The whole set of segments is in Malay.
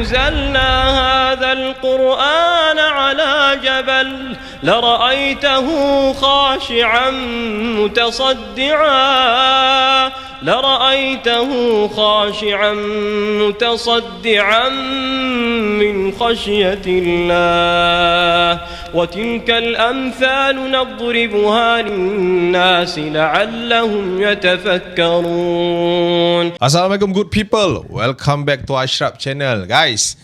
أنزلنا هذا القرآن على جبل لرأيته خاشعا متصدعا من خشية الله وتلك الأمثال نضربها للناس لعلهم يتفكرون. Assalamualaikum good people. Welcome back to Ashraf channel. Guys,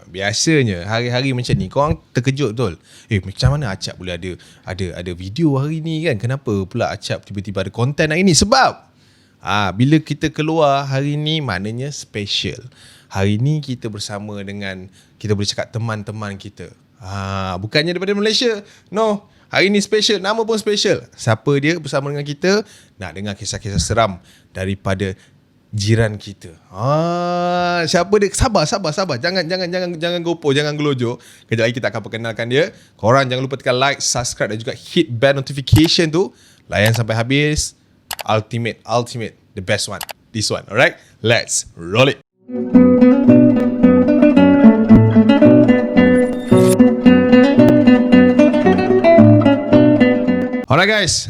biasanya hari-hari macam ni korang terkejut betul. Macam mana Acap boleh ada video hari ni kan? Kenapa pula Acap tiba-tiba ada konten hari ni? Sebab bila kita keluar hari ni maknanya special. Hari ni kita bersama dengan, kita boleh cakap teman-teman kita. Bukannya daripada Malaysia. No, hari ni special, nama pun special. Siapa dia bersama dengan kita? Nak dengar kisah-kisah seram daripada jiran kita. Siapa dia? Sabar. Jangan gopo, jangan gelojo. Kejap lagi kita akan perkenalkan dia. Korang jangan lupa tekan like, subscribe dan juga hit bell notification tu. Layan sampai habis. Ultimate, the best one. This one, alright? Let's roll it. Alright guys,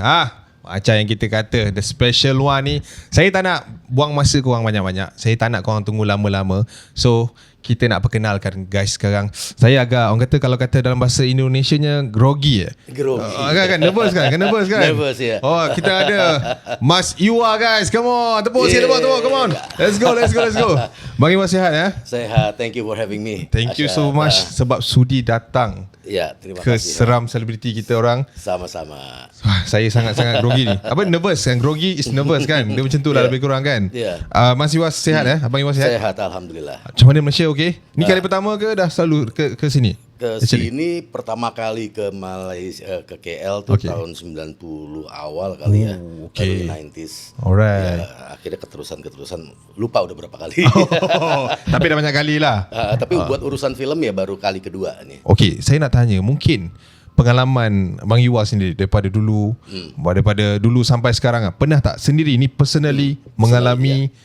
macam yang kita kata, the special one ni, saya tak nak buang masa korang banyak-banyak. Saya tak nak korang tunggu lama-lama. So, kita nak perkenalkan guys sekarang. Saya agak, orang kata, kalau kata dalam bahasa Indonesianya, grogi. Grogi. Kan nervous kan? Nervous, ya. Kita ada Mas Iwa guys. Come on, tepuk sikit, tepuk. Come on. Let's go. Bang Iwa sihat ya? Sehat. Thank you for having me. Thank you so much sebab sudi datang. Ya, terima ke kasih. Seram selebriti kita orang. Sama-sama. Saya sangat-sangat grogi ni. Apa nervous kan? Grogi is nervous kan? Dia macam tu lah lebih kurang kan? Mas Iwa sihat Abang Iwa sihat? Sehat, alhamdulillah. Macam mana Malaysia okey? Ni kali pertama ke dah selalu ke sini? Ke sini pertama kali ke Malaysia, ke KL tu tahun 90 awal kali ya. Early 90s. Alright. Akhirnya keterusan lupa udah berapa kali. Tapi dah banyak kali lah. Tapi buat urusan film ya baru kali kedua nih. Okey, saya nak tanya, mungkin pengalaman Bang Iwa sendiri daripada dulu sampai sekarang, pernah tak sendiri ni personally mengalami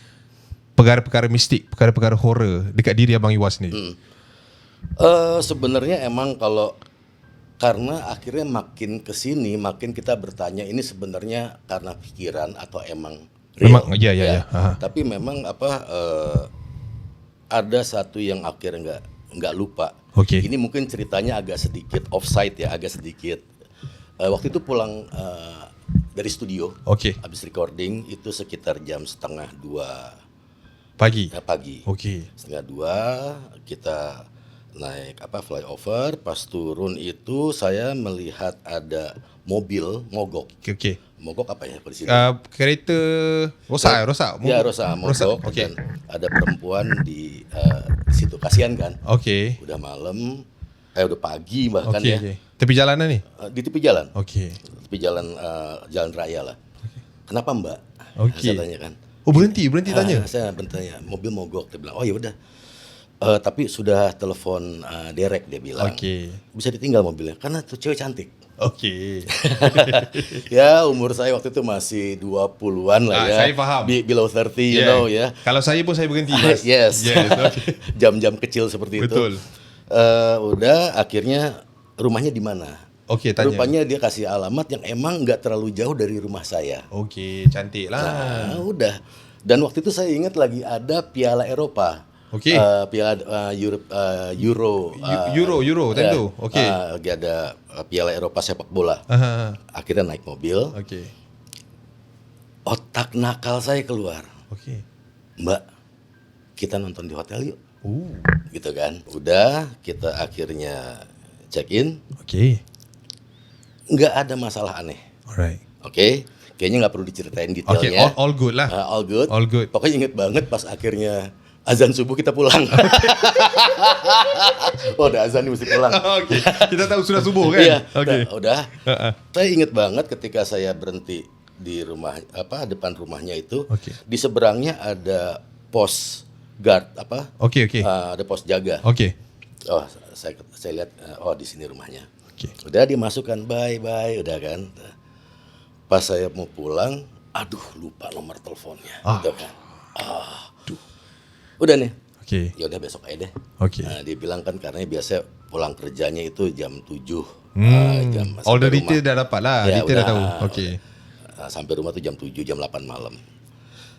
perkara-perkara mistik, perkara-perkara horror dekat diri Abang Iwa sendiri? Sebenarnya emang karena akhirnya makin kesini makin kita bertanya ini sebenarnya karena pikiran atau emang real. Memang ya. Tapi memang ada satu yang akhirnya nggak lupa. Ini mungkin ceritanya agak sedikit offside ya, agak sedikit. Waktu itu pulang dari studio, habis recording itu sekitar jam 1:30 pagi. Okey. 1:30 kita naik flyover. Pas turun itu saya melihat ada mobil mogok. Mogok apa ya di sini? Kereta rosak. Ya rosak, mogok. Dan ada perempuan di situ, kasihan kan? Udah malam, udah pagi bahkan ya. Tepi jalanan ni? Di tepi jalan. Tepi jalan jalan raya lah. Kenapa Mbak? Saya tanya kan. Berhenti tanya. Saya bertanya, mobil mogok. Dia bilang, ya udah. Tapi sudah telepon derek, dia bilang. Bisa ditinggal mobilnya karena tuh cewek cantik. Ya umur saya waktu itu masih 20-an lah ya. Saya faham. Below 30 you know ya. Kalau saya pun saya berhenti Mas. Yes. Jam-jam kecil seperti itu. Betul. Udah akhirnya rumahnya di mana? Tanya. Rupanya dia kasih alamat yang emang nggak terlalu jauh dari rumah saya. Cantik lah. Udah. Dan waktu itu saya ingat lagi ada Piala Eropa. Piala Euro tentu. Lagi ada Piala Eropa sepak bola. Akhirnya naik mobil. Otak nakal saya keluar. Mbak, kita nonton di hotel yuk. Gitu kan. Udah, kita akhirnya check in. Nggak ada masalah aneh. Kayaknya nggak perlu diceritain detailnya. All good lah. All good. Pokoknya inget banget pas akhirnya azan subuh kita pulang. Udah azan nih mesti pulang. Kita tahu sudah subuh kan? Iya. Udah. Saya inget banget ketika saya berhenti di rumah depan rumahnya itu. Di seberangnya ada pos guard ada pos jaga. Saya lihat di sini rumahnya. Udah dimasukkan bye udah kan. Pas saya mau pulang, lupa nomor teleponnya. Gitu kan. Udah nih. Okey. Ya udah besok aja deh. Okey. Dia bilang kan karena biasa pulang kerjanya itu jam 7. All the detail dah dapat lah. Ya, detail udah, dah tahu. Okey. Sampai rumah tuh jam 7, jam 8 malam.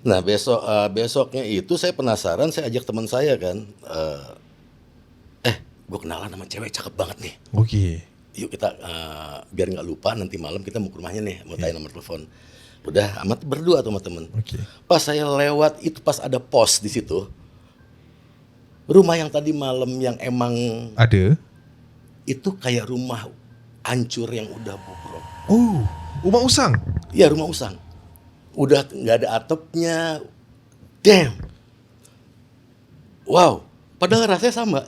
Nah besoknya itu saya penasaran, saya ajak teman saya kan, gue kenalan sama cewek cakep banget nih. Okey. Yuk kita biar nggak lupa nanti malam kita mau ke rumahnya nih, mau tanya nomor telepon. Udah amat berdua tuh sama temen. Okey. Pas saya lewat itu pas ada pos di situ, rumah yang tadi malam yang emang Ada. itu kayak rumah hancur yang udah bobrok. Oh, rumah usang. Ya rumah usang. Udah nggak ada atapnya. Damn. Wow. Padahal rasanya sama.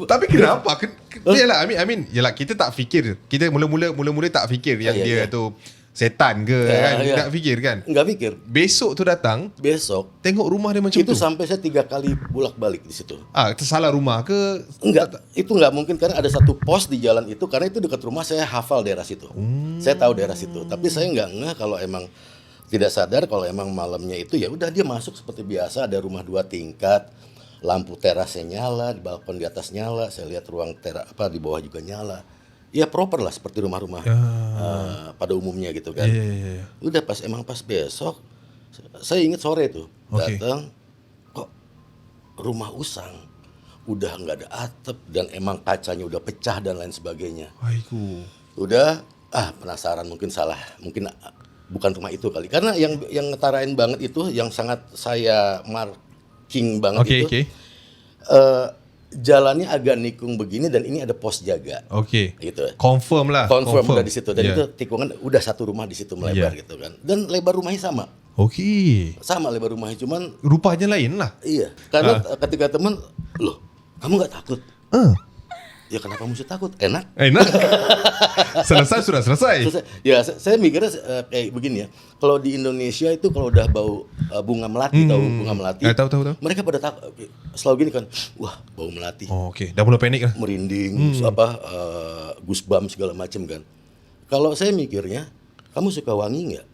Tapi kenapa? Yalah, I mean, yalah kita tak fikir. Kita mula-mula tak fikir yang dia tu setan ke kan. Tak fikir kan? Enggak fikir. Besok tu datang, Besok tengok rumah dia macam itu tu. sampai saya 3 kali bolak-balik di situ. Tersalah rumah ke? Enggak, itu enggak mungkin karena ada satu pos di jalan itu, karena itu dekat rumah saya, hafal daerah situ. Saya tahu daerah situ, tapi saya enggak ngeh kalau emang tidak sadar kalau emang malamnya itu ya udah dia masuk seperti biasa, ada rumah 2 tingkat, lampu terasnya nyala, di balkon di atas nyala, saya lihat ruang di bawah juga nyala. Ya proper lah seperti rumah-rumah pada umumnya gitu kan. Udah pas besok, saya ingat sore tuh datang, kok rumah usang, udah nggak ada atap dan emang kacanya udah pecah dan lain sebagainya. Aiku. Udah penasaran, mungkin salah, mungkin bukan rumah itu kali. Karena yang ngetarain banget itu, yang sangat saya marking banget jalannya agak nikung begini dan ini ada pos jaga. Okey. Gitu. Confirm lah. Confirm udah di situ. Dan itu tikungan udah satu rumah di situ melebar gitu kan. Dan lebar rumahnya sama. Okey. Sama lebar rumahnya, cuman rupanya lain lah. Iya. Karena ketika teman, loh, kamu nggak takut? Ya kenapa mesti takut? Enak. Selesai sudah selesai. Ya saya mikirnya kayak begini ya. Kalau di Indonesia itu kalau udah bau bunga melati, tahu bunga melati? Tahu. Mereka pada takut. Selalu gini kan, wah bau melati. Oh, Okey, dah mula panik lah. Merinding, goosebumps segala macam kan. Kalau saya mikirnya, kamu suka wangi nggak?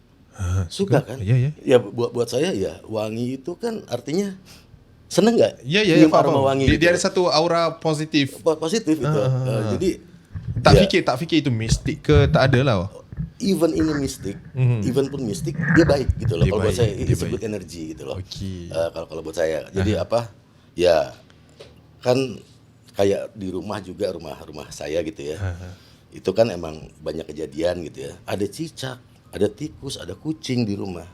Suka kan? Iya. Ya buat saya ya wangi itu kan artinya seneng nggak? Ya, aroma wangi. Dia ada satu aura positif. Positif itu. Jadi tak fikir itu mistik ke, tak ada lah. Even ini mistik, even pun mistik, dia baik gitu loh. Kalau buat saya it's a good energy gitu loh. Okey. Kalau buat saya, jadi ya kan kayak di rumah juga, rumah saya gitu ya. Itu kan emang banyak kejadian gitu ya. Ada cicak, ada tikus, ada kucing di rumah.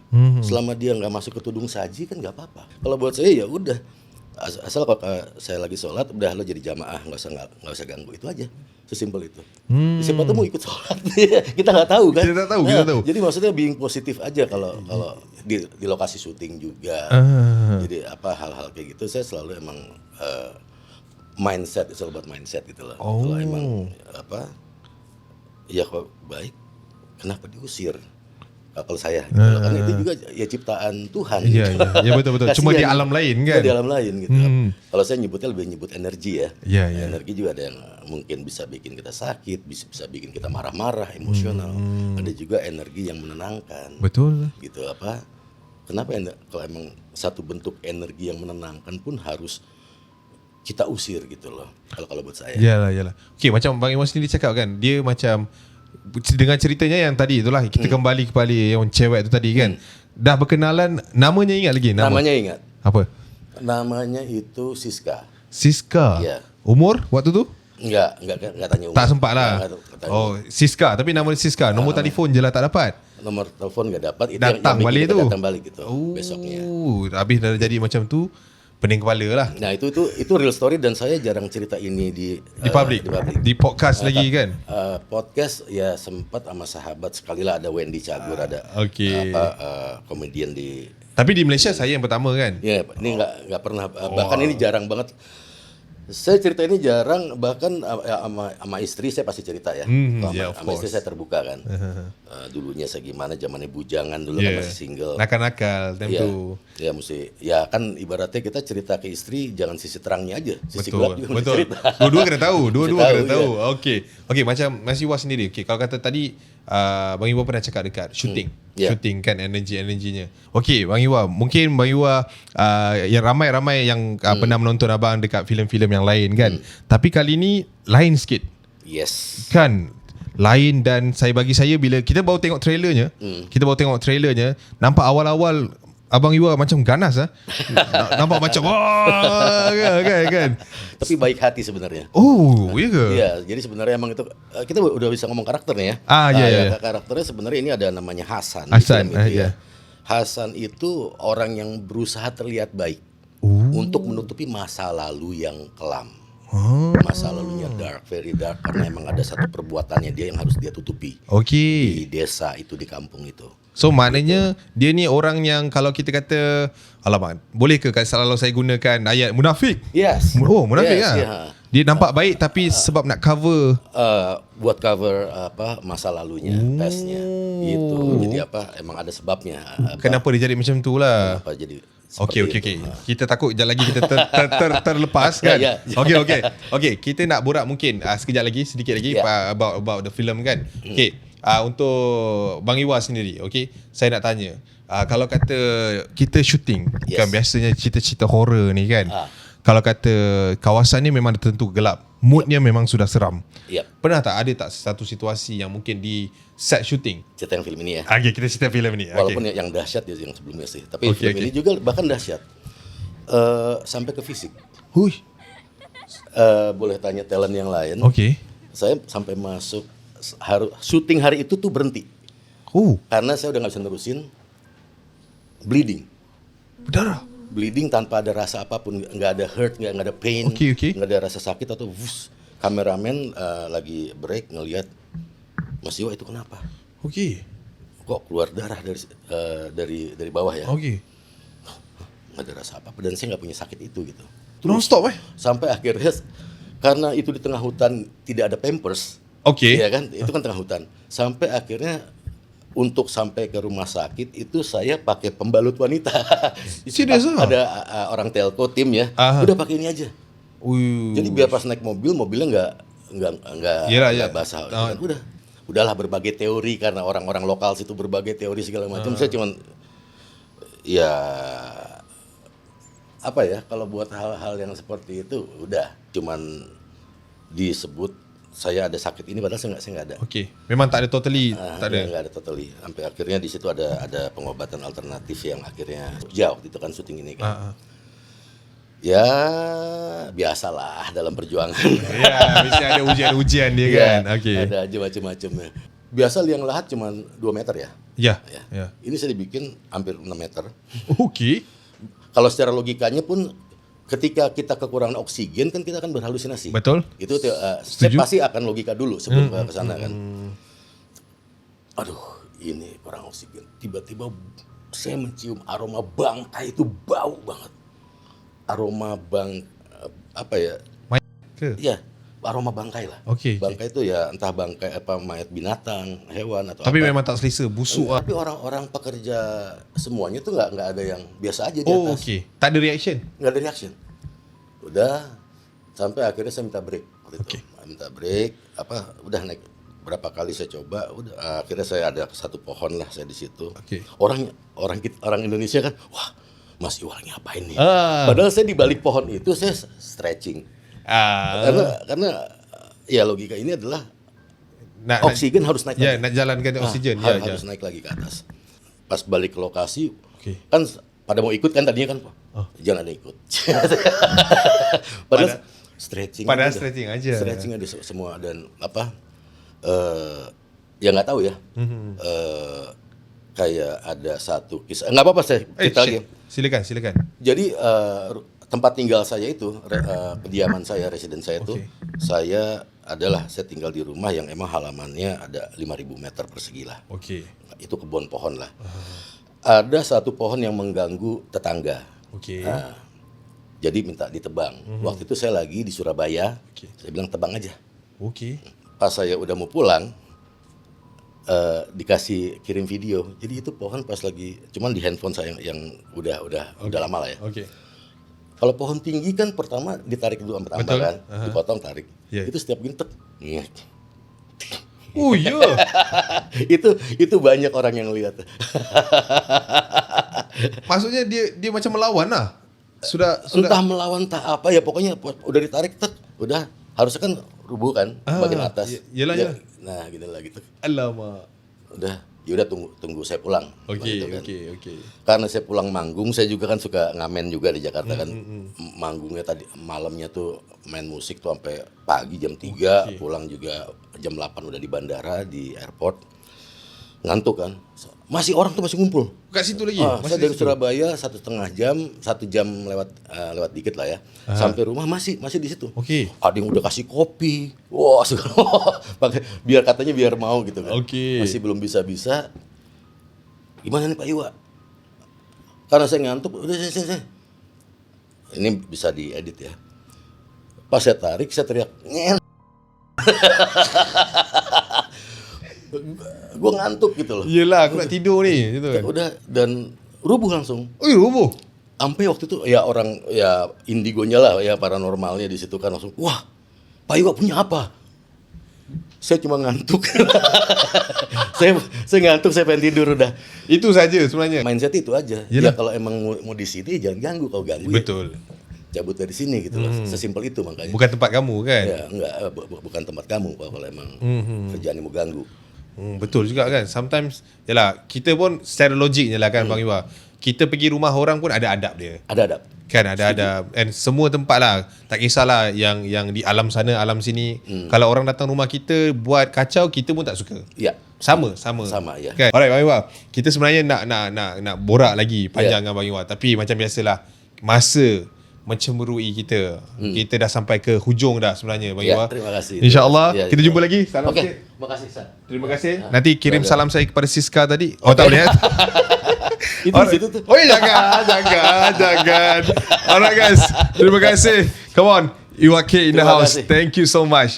Selama dia nggak masuk ke tudung saji kan nggak apa-apa. Kalau buat saya ya udah, asal kalau saya lagi sholat udah lo jadi jamaah, nggak usah ganggu, itu aja. Sesimpel itu. Siapa tuh mau ikut sholat, kita nggak tahu kan. Kita tahu. Jadi maksudnya being positif aja kalau di lokasi syuting juga. Jadi hal-hal kayak gitu saya selalu emang mindset, it's all about mindset gitu loh. Kalau emang ya kok baik, kenapa diusir? Kalau saya gitu loh. Karena itu juga ya ciptaan Tuhan. Iya betul. Cuma di alam lain kan. Di alam lain gitu. Kalau saya lebih nyebut energi ya. Energi juga ada yang mungkin bisa bikin kita sakit, bisa bikin kita marah-marah, emosional. Ada juga energi yang menenangkan. Betul. Gitu kenapa kalau emang satu bentuk energi yang menenangkan pun harus kita usir gitu loh. Kalau buat saya. Yalah. Okey, macam Bang Iwan sendiri cakap kan, dia macam dengan ceritanya yang tadi itulah, kita kembali kepada yang cewek tu tadi kan. Dah berkenalan, namanya ingat lagi? Namanya ingat. Apa? Namanya itu Siska. Ya. Umur waktu tu? Enggak tanya umur. Tak sempat lah. Siska, tapi nama dia Siska. Nombor telefon je lah tak dapat. Nomor telepon enggak dapat. Itu datang balik tu. Datang balik gitu besoknya. Habis dah jadi macam tu, pening kepala lah. Nah itu real story dan saya jarang cerita ini di public. Di podcast lagi kan. Podcast ya sempat sama sahabat, sekali lah ada Wendy Cagur, ada komedian di. Tapi di Malaysia saya yang pertama kan. Ya ini nggak pernah, bahkan ini jarang banget. Saya cerita ini jarang, bahkan sama istri saya pasti cerita ya. Sama istri saya terbuka kan. Dulunya saya gimana, zamannya bujangan dulu kan masih single. Nakal-nakal tentu. Ya mesti, ya kan ibaratnya kita cerita ke istri jangan sisi terangnya aja, sisi gelap juga mesti cerita. Dua-dua kena tahu, kena tahu. Okey, macam Mas Iwan sendiri. Okey, kalau kata tadi Bang Iwan pernah cakap dekat syuting. shooting kan, energinya. Okey, Bang Iwa, mungkin Bang Iwa yang ramai-ramai yang pernah menonton abang dekat filem-filem yang lain kan. Tapi kali ni lain sikit. Yes. Kan lain, dan bagi saya bila kita baru tengok trailernya, nampak awal-awal Abang Iwa macam ganas nampak macam kan. Tapi baik hati sebenarnya. Oh, iya ke? Iya, jadi sebenarnya emang itu kita udah bisa ngomong karakternya ya. Iya. Karakternya sebenarnya ini ada namanya Hasan. Hasan itu orang yang berusaha terlihat baik untuk menutupi masa lalu yang kelam. Masa lalunya dark, very dark, karena emang ada satu perbuatannya dia yang harus dia tutupi. Di desa itu, di kampung itu. So maknanya dia ni orang yang kalau kita kata, alamak, boleh ke kalau saya gunakan ayat munafik? Yes. Oh, munafik Yeah. Dia nampak baik tapi sebab nak cover buat cover masa lalunya, pastnya itu. Jadi emang ada sebabnya. Kenapa dia jadi macam tu lah? Kenapa jadi Okey. Kita takut sekejap lagi kita terlepas kan. Okey, kita nak borak mungkin sedikit lagi about the film kan. Okey, untuk Bang Iwa sendiri, okey, saya nak tanya, kalau kata kita shooting kan, biasanya cerita-cerita horror ni kan, kalau kata kawasan ni memang tentu gelap, moodnya memang sudah seram. Pernah ada satu situasi yang mungkin di set shooting, cerita yang film ini ya? Okay, kita cerita film ini. Walaupun yang dahsyat ya yang sebelumnya sih, tapi film ini juga bahkan dahsyat sampai ke fisik. Boleh tanya talent yang lain. Saya sampai masuk syuting hari itu tuh berhenti. Karena saya udah nggak bisa nerusin, bleeding. Berdarah. Bleeding tanpa ada rasa apapun, nggak ada hurt, nggak ada pain, nggak ada rasa sakit atau kameramen lagi break ngelihat, Mas Iwa itu kenapa? Kok keluar darah dari bawah ya? Nggak ada rasa apa, dan saya nggak punya sakit itu gitu. Non stop sampai akhirnya karena itu di tengah hutan tidak ada pampers. Iya kan, itu kan tengah hutan. Sampai akhirnya untuk sampai ke rumah sakit itu saya pakai pembalut wanita. Serius? Ada orang telco tim ya. Udah pakai ini aja. Jadi biar pas naik mobilnya nggak basah. Udahlah berbagai teori, karena orang-orang lokal situ berbagai teori segala macam. Saya cuman kalau buat hal-hal yang seperti itu udah cuman disebut saya ada sakit ini, padahal saya nggak ada. Memang tak ada totally, nggak ada totally. Sampai akhirnya di situ ada pengobatan alternatif yang akhirnya jauh itu kan syuting ini kan. Ya biasalah dalam perjuangan. Ya, mesti ada ujian dia kan. Ada aja macam-macamnya. Biasa liang lahat cuma 2 meter ya. Ya. Ini saya dibikin hampir 6 meter. Kalau secara logikanya pun, ketika kita kekurangan oksigen kan kita akan berhalusinasi. Betul. Itu saya pasti akan logika dulu sebelum ke sana kan. Aduh, ini kurang oksigen. Tiba-tiba saya mencium aroma bangkai, itu bau banget. Aroma Iya, aroma bangkai lah. Bangkai itu ya entah bangkai mayat binatang, hewan atau tapi memang tak selesa, busuk. Tapi orang-orang pekerja semuanya tuh nggak ada yang biasa aja di atas. Tak ada reaction? Nggak ada reaction. Udah sampai akhirnya saya minta break. Minta break, udah naik berapa kali saya coba, udah akhirnya saya ada satu pohon lah saya di situ. Orang Indonesia kan, wah Mas Iwa ngapain nih? Padahal saya di balik pohon itu saya stretching. Karena ya logika ini adalah oksigen harus naik lagi. Nak jalankan oksigen. Harus naik lagi ke atas. Pas balik ke lokasi, kan pada mau ikut kan tadinya kan, jangan ada ikut. Padahal stretching aja. Stretching aja semua, dan ya nggak tahu ya. Kayak ada satu kisah, nggak apa-apa saya cerita lagi. Silakan. Jadi tempat tinggal saya itu, kediaman saya, residen saya itu, saya tinggal di rumah yang emang halamannya ada 5.000 meter persegi lah. Itu kebun pohon lah. Ada satu pohon yang mengganggu tetangga. Jadi minta ditebang. Waktu itu saya lagi di Surabaya, saya bilang tebang aja. Pas saya udah mau pulang, dikasih kirim video. Jadi itu pohon pas lagi, cuman di handphone saya yang udah lama lah ya. Kalau pohon tinggi kan pertama ditarik dulu sama tambang kan, dipotong tarik. Itu setiap gini Oh ya. Itu banyak orang yang lihat. Maksudnya dia macam melawan lah. Sudah Entah melawan tak apa ya, pokoknya udah ditarik udah harusnya kan rubuh kan bagian atas. Yelah. Nah, gitu lah gitu. Alamak. Udah, yaudah tunggu saya pulang. Oke. Karena saya pulang manggung, saya juga kan suka ngamen juga di Jakarta kan. Manggungnya tadi malamnya tuh main musik tuh sampai pagi jam 3, pulang juga jam 8 udah di bandara, di airport. Ngantuk kan. Masih orang tuh masih ngumpul. Kat situ lagi? Saya dari Surabaya 1,5 jam, 1 jam lewat dikit lah ya. Sampai rumah masih di situ. Oke. Ada yang udah kasih kopi. Wah, biar katanya biar mau gitu kan. Oke. Masih belum bisa. Gimana nih Pak Iwa? Karena saya ngantuk, udah saya. Ini bisa diedit ya. Pas saya tarik, saya teriak, "Ngel." Gue ngantuk gitu loh. Yelah, aku nak tidur ni gitu kan. Udah, dan rubuh langsung. Oh, rubuh. Sampai waktu itu ya orang ya indigonya lah ya, paranormalnya di situ kan langsung, "Wah, Pak Iwa punya apa?" Saya cuma ngantuk. saya ngantuk, saya pengen tidur udah. Itu saja sebenarnya. Mindset itu aja. Yelah. Ya kalau emang mau di sini jangan ganggu, kalau ganggu Betul. ya cabut dari sini gitu loh. Sesimpel itu makanya. Bukan tempat kamu kan? Ya enggak, bukan tempat kamu kalau emang kerjaan yang mau ganggu. Betul juga kan. Sometimes yalah, kita pun secara logiknya lah kan Bang Iwa. Kita pergi rumah orang pun ada adab dia. Ada adab. Kan ada and semua tempat lah, tak kisahlah yang di alam sana alam sini. Kalau orang datang rumah kita buat kacau, kita pun tak suka. Ya. Sama Ya. kan. Alright Bang Iwa, kita sebenarnya nak borak lagi panjang dengan Bang Iwa, tapi macam biasalah masa mencemburui kita. Kita dah sampai ke hujung dah sebenarnya Bang Iwa. Terima kasih. InsyaAllah kita jumpa lagi. Salam Okey. sikit. Terima kasih, San. Terima kasih. Nanti kirim salam saya kepada Siska tadi. Oh tak boleh. Itu di situ tuh. Oh jangan. Alright guys, terima kasih. Come on, Iwa K in the Terima house. kasih. Thank you so much.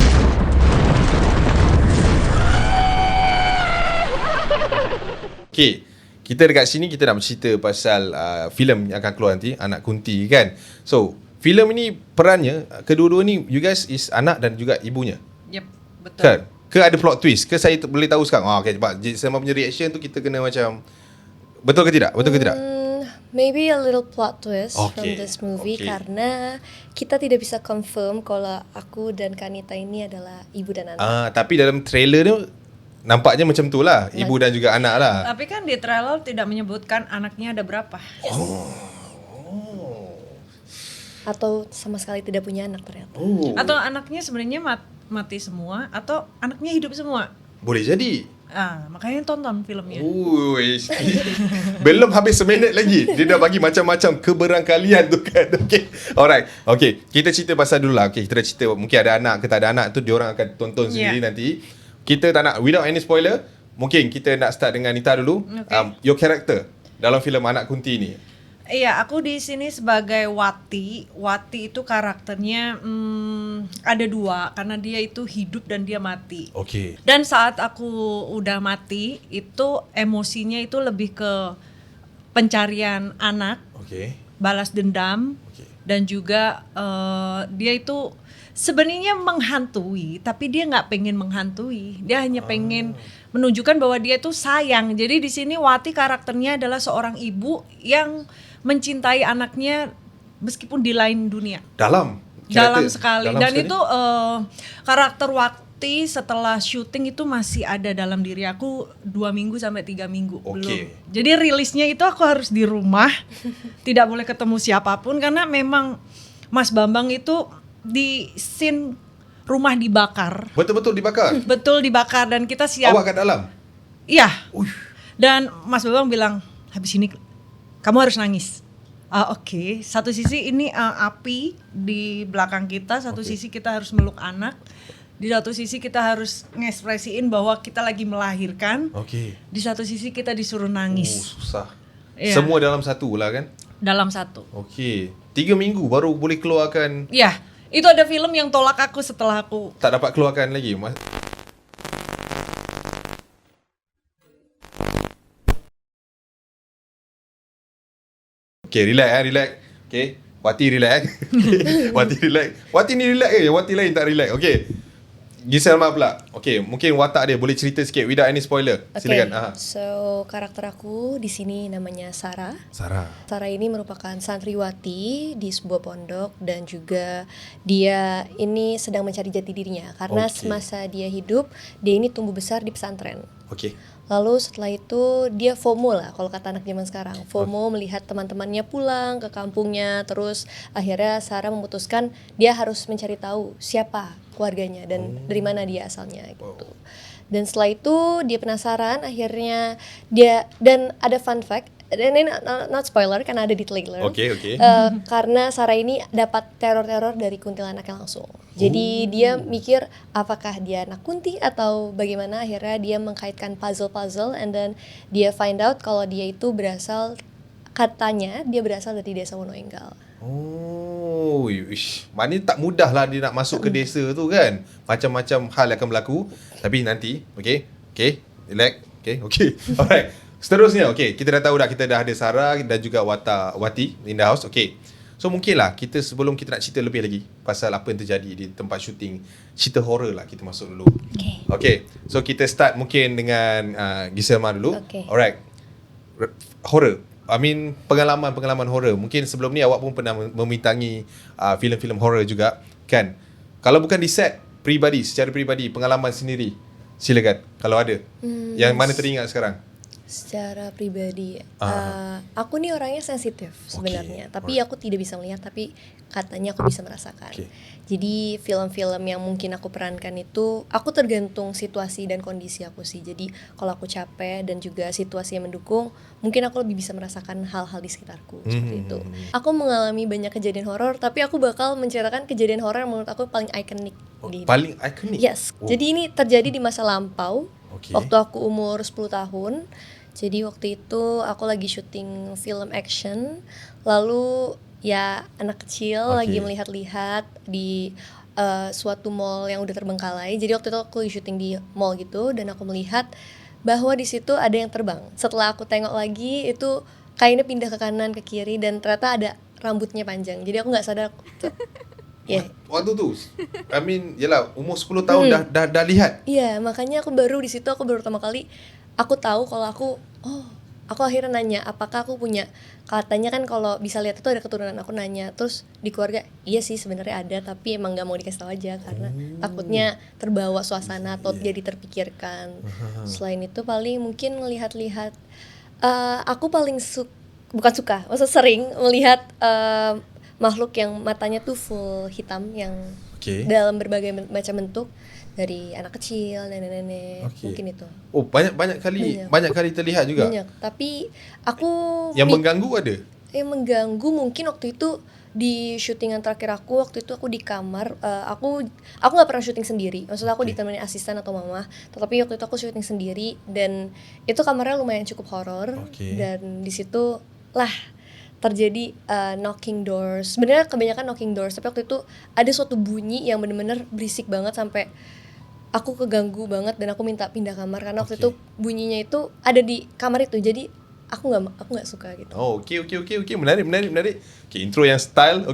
Okay, kita dekat sini kita nak bercerita pasal filem yang akan keluar nanti, Anak Kunti kan. So, filem ini perannya kedua-dua ni you guys is anak dan juga ibunya. Yep, betul. Kan? Ke ada plot twist? Ke saya boleh tahu sekarang? Okay, sebab sama punya reaction tu kita kena macam betul ke tidak? Maybe a little plot twist from Okay, this movie okay. karena kita tidak bisa confirm kalau aku dan Kanita ini adalah ibu dan anak. Tapi dalam trailer tu nampaknya macam tu lah, ibu dan juga anak lah. Tapi kan di trailer tidak menyebutkan anaknya ada berapa. Atau sama sekali tidak punya anak ternyata. Atau anaknya sebenarnya mati semua, atau anaknya hidup semua. Boleh jadi. Makanya tonton filmnya. Uish. Belum habis seminit lagi dia dah bagi macam-macam keberangkalian tu kan. Okay. Alright. Okay, kita cerita pasal dulu lah. Okay, kita dah cerita mungkin ada anak ke tak ada anak tu diorang akan tonton sendiri nanti. Kita tak nak, without any spoiler, mungkin kita nak start dengan Nita dulu. Okay. Your character dalam filem Anak Kunti ni. Iya, aku di sini sebagai Wati. Wati itu karakternya ada dua, karena dia itu hidup dan dia mati. Okay. Dan saat aku udah mati, itu emosinya itu lebih ke pencarian anak, Okay. balas dendam, dan juga dia itu sebenarnya menghantui, tapi dia nggak pengen menghantui. Dia hanya pengen menunjukkan bahwa dia tuh sayang. Jadi di sini Wati karakternya adalah seorang ibu yang mencintai anaknya meskipun di lain dunia. Dalam Sekali. Dan itu karakter Wati setelah syuting itu masih ada dalam diri aku 2 minggu sampai 3 minggu belum. Jadi rilisnya itu aku harus di rumah, tidak boleh ketemu siapapun karena memang Mas Bambang itu di scene rumah dibakar. Betul-betul dibakar? Betul dibakar dan kita siap. Awak kat dalam? Iya. Dan Mas Bambang bilang, habis ini kamu harus nangis. Oke. Satu sisi ini api di belakang kita, satu sisi kita harus meluk anak. Di satu sisi kita harus ngekspresiin bahwa kita lagi melahirkan. Di satu sisi kita disuruh nangis. Susah. Iya. Semua dalam satu lah kan? Dalam satu. 3 minggu baru boleh keluarkan. Iya. Itu ada film yang tolak aku setelah aku Tak dapat keluarkan lagi. Okay, relax. Okay, Wati relax. Wati relax. Wati ni relax ke? Wati lain tak relax. Okay. Giselma pula. Okay, mungkin watak dia boleh cerita sikit without any spoiler. Silakan. So karakter aku di sini namanya Sarah. Sarah ini merupakan santriwati di sebuah pondok dan juga dia ini sedang mencari jati dirinya karena semasa dia hidup dia ini tumbuh besar di pesantren. Lalu setelah itu dia FOMO lah kalau kata anak zaman sekarang. FOMO melihat teman-temannya pulang ke kampungnya, terus akhirnya Sarah memutuskan dia harus mencari tahu siapa keluarganya dan dari mana dia asalnya gitu. Dan setelah itu dia penasaran, akhirnya dia, dan ada fun fact, dan ini not spoiler karena ada di trailer. Karena Sarah ini dapat teror-teror dari kuntilanaknya langsung. Jadi dia mikir apakah dia anak kunti atau bagaimana, akhirnya dia mengkaitkan puzzle and then dia find out kalau dia itu katanya dia berasal dari desa Wonoenggal. Mana tak mudah lah dia nak masuk ke desa tu kan. Macam-macam hal akan berlaku. Tapi nanti, relax, alright. Seterusnya, kita dah tahu dah, kita dah ada Sarah dan juga Wati in the house. So mungkinlah kita sebelum kita nak cerita lebih lagi pasal apa yang terjadi di tempat syuting, cerita horror lah kita masuk dulu. So kita start mungkin dengan Giselma dulu. Alright. Horror. I mean pengalaman horror. Mungkin sebelum ni awak pun pernah memintangi filem-filem horror juga kan. Kalau bukan di set secara peribadi, pengalaman sendiri. Silakan kalau ada. Yang mana teringat sekarang? Secara pribadi, aku nih orangnya sensitif sebenarnya, tapi aku tidak bisa melihat, tapi katanya aku bisa merasakan. Jadi film-film yang mungkin aku perankan itu, aku tergantung situasi dan kondisi aku sih. Jadi kalau aku capek dan juga situasi yang mendukung, mungkin aku lebih bisa merasakan hal-hal di sekitarku seperti itu. Aku mengalami banyak kejadian horor, tapi aku bakal menceritakan kejadian horor yang menurut aku paling ikonik. Paling ikonik? Yes. Jadi ini terjadi di masa lampau, waktu aku umur 10 tahun. Jadi waktu itu aku lagi syuting film action, lalu ya anak kecil lagi melihat-lihat di suatu mall yang udah terbengkalai. Jadi waktu itu aku lagi syuting di mall gitu, dan aku melihat bahwa di situ ada yang terbang. Setelah aku tengok lagi, itu kainnya pindah ke kanan ke kiri dan ternyata ada rambutnya panjang. Jadi aku nggak sadar. Waktu tu, I mean, yelah umur 10 tahun dah lihat. Iya, makanya aku baru pertama kali aku tahu kalau aku akhirnya nanya apakah aku punya, katanya kan kalau bisa lihat itu ada keturunan, aku nanya terus di keluarga iya sih sebenarnya ada, tapi emang nggak mau dikasih tahu aja karena takutnya terbawa suasana atau jadi terpikirkan. Selain itu paling mungkin melihat-lihat, aku paling maksud sering melihat makhluk yang matanya tuh full hitam yang dalam berbagai macam bentuk, dari anak kecil, nenek-nenek, mungkin itu. Banyak kali terlihat juga. Banyak, tapi aku mengganggu ada? Yang mengganggu mungkin waktu itu di syutingan terakhir aku, waktu itu aku di kamar, aku nggak pernah syuting sendiri, maksudnya aku ditemani asisten atau mama, tetapi waktu itu aku syuting sendiri dan itu kamarnya lumayan cukup horor, dan di situ lah terjadi knocking doors. Sebenarnya kebanyakan knocking doors, tapi waktu itu ada suatu bunyi yang benar-benar berisik banget sampai aku keganggu banget dan aku minta pindah kamar karena waktu itu bunyinya itu ada di kamar itu, jadi aku nggak suka gitu. Oke, menarik. Intro yang style.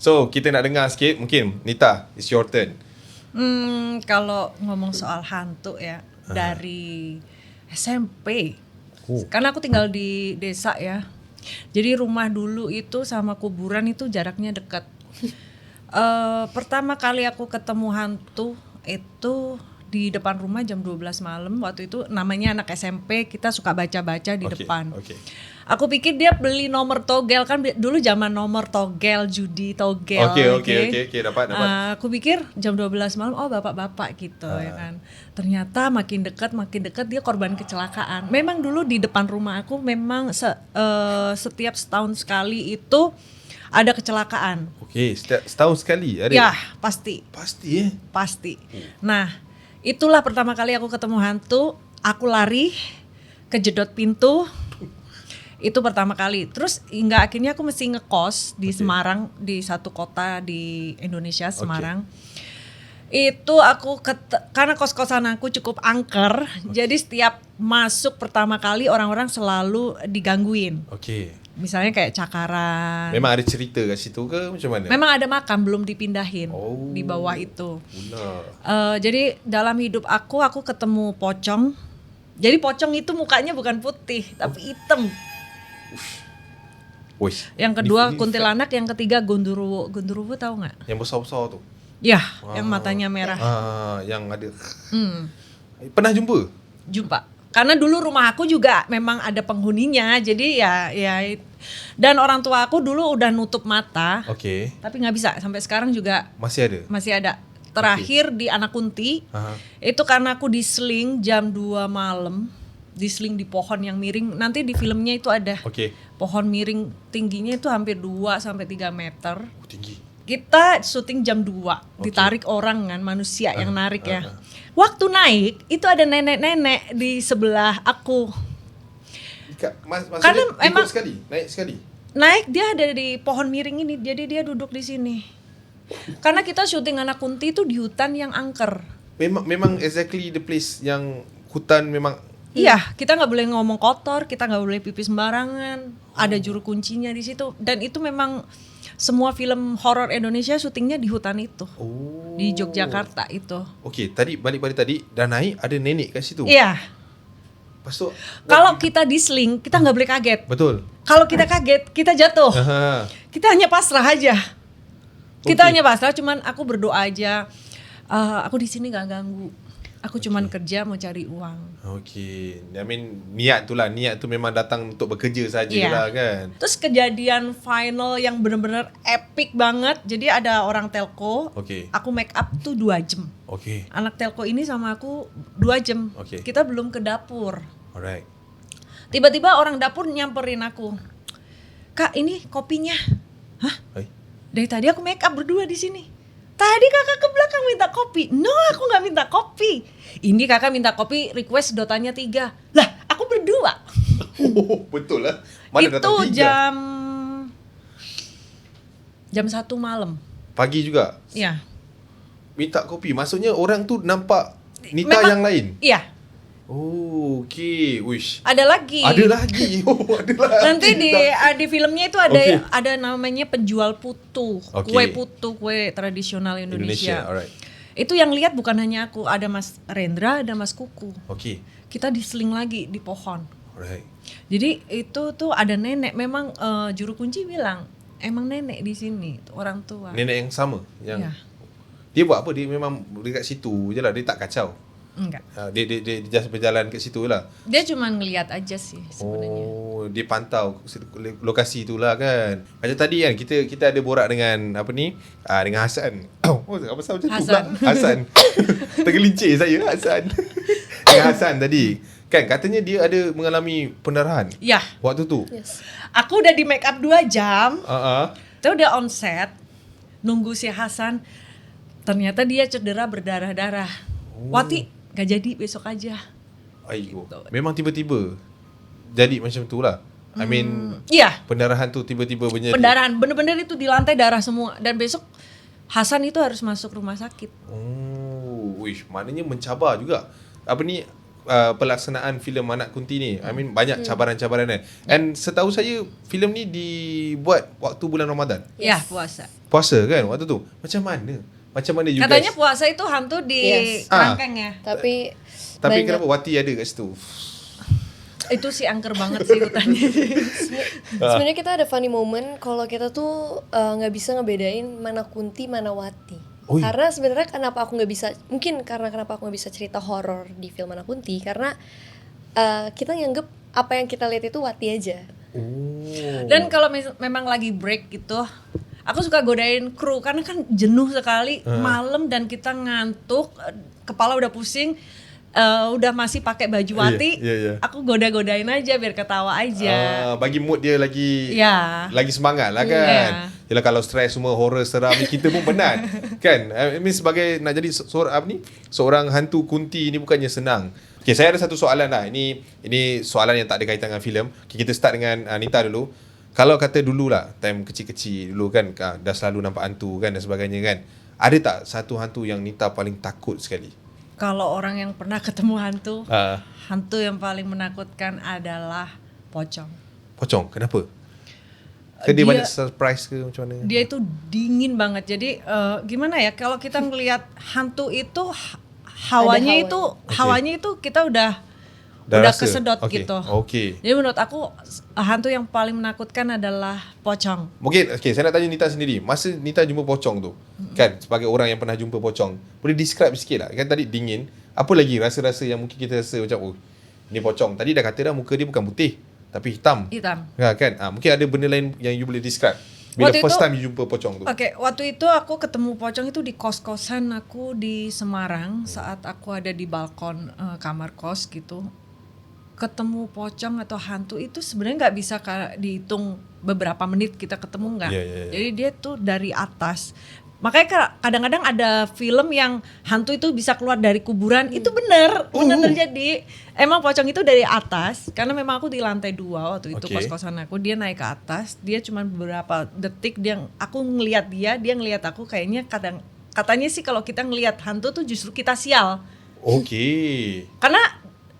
So kita nak dengar sikit, mungkin Nita, it's your turn. Kalau ngomong soal hantu ya, dari SMP, karena aku tinggal di desa ya, jadi rumah dulu itu sama kuburan itu jaraknya dekat. Pertama kali aku ketemu hantu itu di depan rumah jam 12 malam. Waktu itu namanya anak SMP, kita suka baca-baca di depan. Aku pikir dia beli nomor togel, kan dulu zaman nomor togel, judi togel. Dapat. Aku pikir jam 12 malam, bapak-bapak gitu ya kan. Ternyata makin dekat dia korban kecelakaan. Memang dulu di depan rumah aku memang setiap setahun sekali itu ada kecelakaan. Setahun sekali ada? Ya, pasti. Pasti. Nah, itulah pertama kali aku ketemu hantu. Aku lari, kejedot pintu. Itu pertama kali. Terus hingga akhirnya aku mesti ngekos di Semarang, di satu kota di Indonesia, Semarang. Itu aku karena kos-kosan aku cukup angker, jadi setiap masuk pertama kali orang-orang selalu digangguin. Misalnya kayak cakaran. Memang ada cerita kat situ ke macam mana? Memang ada makam belum dipindahin di bawah itu. Jadi dalam hidup aku ketemu pocong. Jadi pocong itu mukanya bukan putih tapi hitam. Yang kedua kuntilanak, yang ketiga gondoruwo. Gondoruwo tahu nggak? Yang besar-besar tu. Ya, yang matanya merah. Yang ada. Pernah jumpa? Jumpa. Karena dulu rumah aku juga memang ada penghuninya, jadi ya dan orang tua aku dulu udah nutup mata. Tapi nggak bisa, sampai sekarang juga masih ada. Terakhir di Anak Kunti, itu karena aku diseling jam 2 malam, diseling di pohon yang miring. Nanti di filmnya itu ada pohon miring, tingginya itu hampir 2 sampai 3 meter. Tinggi. Kita syuting jam 2, ditarik orang kan, manusia yang narik ya. Waktu naik, itu ada nenek-nenek di sebelah aku. Karena emang naik sekali. Naik, dia ada di pohon miring ini, jadi dia duduk di sini. Karena kita syuting Anak Kunti itu di hutan yang angker. Memang exactly the place yang hutan memang. Iya, kita nggak boleh ngomong kotor, kita nggak boleh pipis sembarangan. Ada juru kuncinya di situ, dan itu memang semua film horor Indonesia syutingnya di hutan itu. Di Yogyakarta itu. Tadi balik tadi dan naik ada nenek kat situ. Iya. Pastu kalau kita diseling, kita nggak boleh kaget. Betul. Kalau kita kaget, kita jatuh. Kita hanya pasrah aja. Kita hanya pasrah, cuman aku berdoa aja. Aku di sini nggak ganggu. Aku cuman kerja mau cari uang. I mean niat tu memang datang untuk bekerja sajalah kan. Terus kejadian final yang benar-benar epic banget. Jadi ada orang telco. Aku make up tuh 2 jam. Anak telco ini sama aku 2 jam. Kita belum ke dapur. Tiba-tiba orang dapur nyamperin aku. Kak, ini kopinya. Hah? Dari tadi aku make up berdua di sini. Tadi kakak ke belakang minta kopi. No, aku gak minta kopi. Ini kakak minta kopi, request dotanya 3. Lah, aku berdua. Betul lah. Mana itu jam 1 malam. Pagi juga? Iya. Minta kopi, maksudnya orang tu nampak Nita memang, yang lain? Iya. Wish. Ada lagi. Ada lagi. Nanti di filmnya itu ada namanya penjual putu, kue putu, kue tradisional Indonesia. Itu yang lihat bukan hanya aku, ada Mas Rendra, ada Mas Kuku. Kita diseling lagi di pohon. Jadi itu tuh ada nenek, memang juru kunci bilang emang nenek di sini, orang tua. Nenek yang sama, yang dia buat apa? Dia memang dekat situ je lah, dia tak kacau. Enggak. Dia just berjalan ke situ lah. Dia cuma ngelihat aja sih sebenarnya. Dia pantau lokasi itulah kan. Macam tadi kan kita ada borak dengan dengan Hasan. Apa macam tu pula? Hasan. Tergelincir saya Hasan. Dengan Hasan tadi. Kan katanya dia ada mengalami pendarahan. Ya. Waktu tu. Yes. Aku udah di make up 2 jam. Terus udah on set. Nunggu si Hasan. Ternyata dia cedera berdarah-darah. Wati gak jadi, besok aja. Ayo. Memang tiba-tiba jadi macam tu lah. I mean pendarahan tu tiba-tiba menjadi. Pendarahan, bener-bener itu di lantai darah semua. Dan besok Hasan itu harus masuk rumah sakit. Maknanya mencabar juga. Pelaksanaan filem Anak Kunti ni. I mean banyak cabaran-cabaran kan. And setahu saya filem ni dibuat waktu bulan Ramadan. Ya, puasa. Puasa kan waktu tu. Macam mana you katanya guys? Puasa itu hantu di kerangkeng ya. Tapi kenapa Wati ada kat situ? Itu sih angker banget sih hutannya. Sebenarnya kita ada funny moment kalau kita tuh nggak bisa ngebedain mana Kunti mana Wati. Karena sebenarnya kenapa aku nggak bisa cerita horor di film Anak Kunti karena kita nganggep apa yang kita lihat itu Wati aja. Dan kalau memang lagi break gitu, aku suka godain kru karena kan jenuh sekali malam dan kita ngantuk, kepala udah pusing, udah masih pakai baju Wati. Aku goda-godain aja biar ketawa aja. Bagi mood dia lagi semangat lah kan. Yalah kalau stres semua horror seram ni kita pun penat. Kan? I mean sebagai nak jadi seorang hantu Kunti ni bukannya senang. Okay, saya ada satu soalan lah. Ini soalan yang tak ada kaitan dengan filem. Okay, kita start dengan Nita dulu. Kalau kata dulu lah, time kecil-kecil dulu kan, dah selalu nampak hantu kan dan sebagainya kan. Ada tak satu hantu yang Nita paling takut sekali? Kalau orang yang pernah ketemu hantu, hantu yang paling menakutkan adalah pocong. Pocong, kenapa? Dia banyak surprise ke macam mana? Dia itu dingin banget. Jadi gimana ya? Kalau kita ngelihat hantu itu hawanya itu kita udah kesedot gitu. Jadi menurut aku hantu yang paling menakutkan adalah pocong. Mungkin saya nak tanya Nita sendiri. Masa Nita jumpa pocong tu, kan sebagai orang yang pernah jumpa pocong, boleh describe sikit tak? Kan tadi dingin, apa lagi rasa-rasa yang mungkin kita rasa macam ni pocong. Tadi dah kata dah muka dia bukan putih tapi hitam. Ya, kan? Mungkin ada benda lain yang you boleh describe bila first time you jumpa pocong tu. Waktu itu aku ketemu pocong itu di kos-kosan aku di Semarang saat aku ada di balkon kamar kos gitu. Ketemu pocong atau hantu itu sebenarnya nggak bisa dihitung beberapa menit kita ketemu nggak. Jadi dia tuh dari atas. Makanya kadang-kadang ada film yang hantu itu bisa keluar dari kuburan. Itu benar terjadi. Emang pocong itu dari atas. Karena memang aku di lantai 2 waktu itu kos-kosan aku. Dia naik ke atas. Dia cuma beberapa detik. Aku ngelihat dia ngelihat aku. Kayaknya katanya sih kalau kita ngelihat hantu tuh justru kita sial.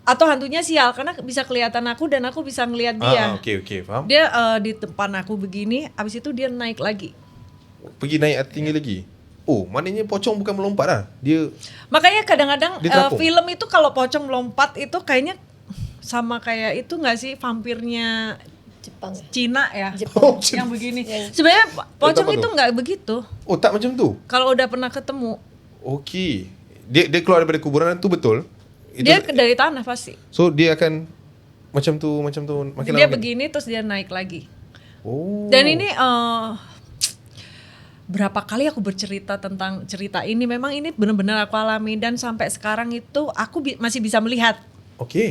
Atau hantunya sial karena bisa kelihatan aku dan aku bisa ngelihat dia. Faham. Dia di depan aku begini. Abis itu dia naik lagi. Pergi naik tinggi lagi. Maknanya pocong bukan melompat lah. Makanya kadang-kadang film itu kalau pocong melompat itu kayaknya sama kayak itu nggak sih vampirnya Jepang. Cina ya. Yang begini. Sebenarnya pocong itu nggak begitu. Tak macam tu. Kalau udah pernah ketemu. Dia keluar daripada kuburan tu betul. Dia dari tanah pasti. So dia akan macam tu makin dia lama begini terus dia naik lagi. Dan ini berapa kali aku bercerita tentang cerita ini, memang ini benar-benar aku alami dan sampai sekarang itu aku masih bisa melihat.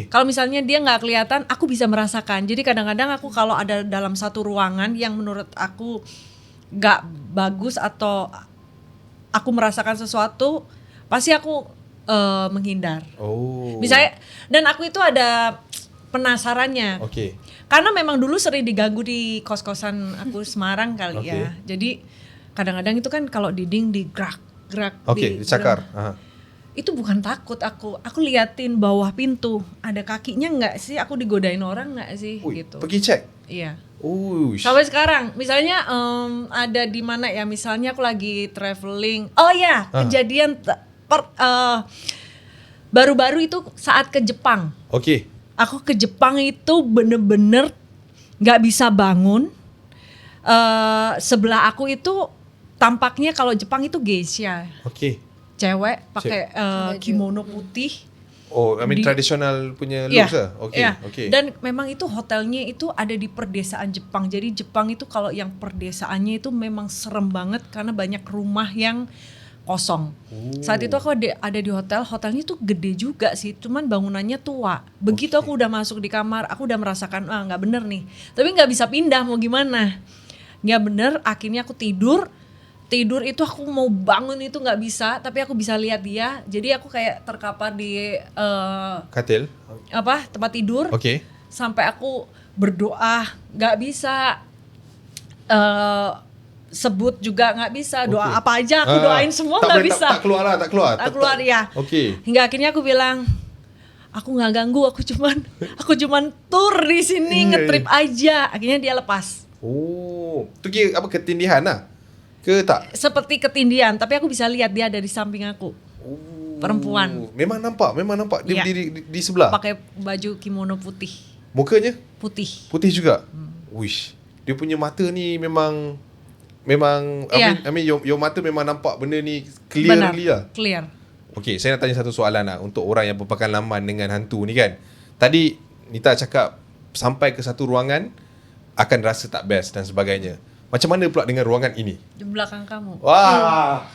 Kalau misalnya dia nggak kelihatan, aku bisa merasakan. Jadi kadang-kadang aku kalau ada dalam satu ruangan yang menurut aku nggak bagus atau aku merasakan sesuatu, pasti aku menghindar. Misalnya, dan aku itu ada penasarannya. Karena memang dulu sering diganggu di kos-kosan aku Semarang kali ya. Jadi kadang-kadang itu kan kalau dinding digerak-gerak dicakar. Itu bukan takut aku liatin bawah pintu ada kakinya nggak sih, aku digodain orang nggak sih gitu. Pergi cek. Iya. Sampai sekarang misalnya ada di mana ya, misalnya aku lagi traveling. Kejadian baru-baru itu saat ke Jepang. Aku ke Jepang itu bener-bener nggak bisa bangun. Sebelah aku itu tampaknya kalau Jepang itu geisha. Cewek pakai kimono putih. Tradisional punya looks lah. Dan memang itu hotelnya itu ada di perdesaan Jepang. Jadi Jepang itu kalau yang perdesaannya itu memang serem banget karena banyak rumah yang kosong. Saat itu aku ada di hotelnya tuh gede juga sih, cuman bangunannya tua. Begitu aku udah masuk di kamar, aku udah merasakan nggak bener nih. Tapi nggak bisa pindah, mau gimana? Nggak bener, akhirnya aku tidur itu aku mau bangun itu nggak bisa, tapi aku bisa lihat dia. Jadi aku kayak terkapar di katil tempat tidur. Sampai aku berdoa nggak bisa, sebut juga nggak bisa, doa apa aja aku doain semua nggak bisa. Tak keluar ya. Hingga akhirnya aku bilang, aku nggak ganggu, aku cuman tur di sini ngetrip aja. Akhirnya dia lepas. Itu ketindihan lah? Ke tak? Seperti ketindihan, tapi aku bisa lihat dia ada di samping aku. Perempuan. Memang nampak dia berdiri di sebelah. Pakai baju kimono putih. Mukanya? Putih juga. Wish. Dia punya mata ni memang your mata memang nampak benda ni clearly lah. Clear. Saya nak tanya satu soalan lah untuk orang yang berpengalaman dengan hantu ni kan. Tadi Nita cakap sampai ke satu ruangan akan rasa tak best dan sebagainya. Macam mana pula dengan ruangan ini? Di belakang kamu. Wah.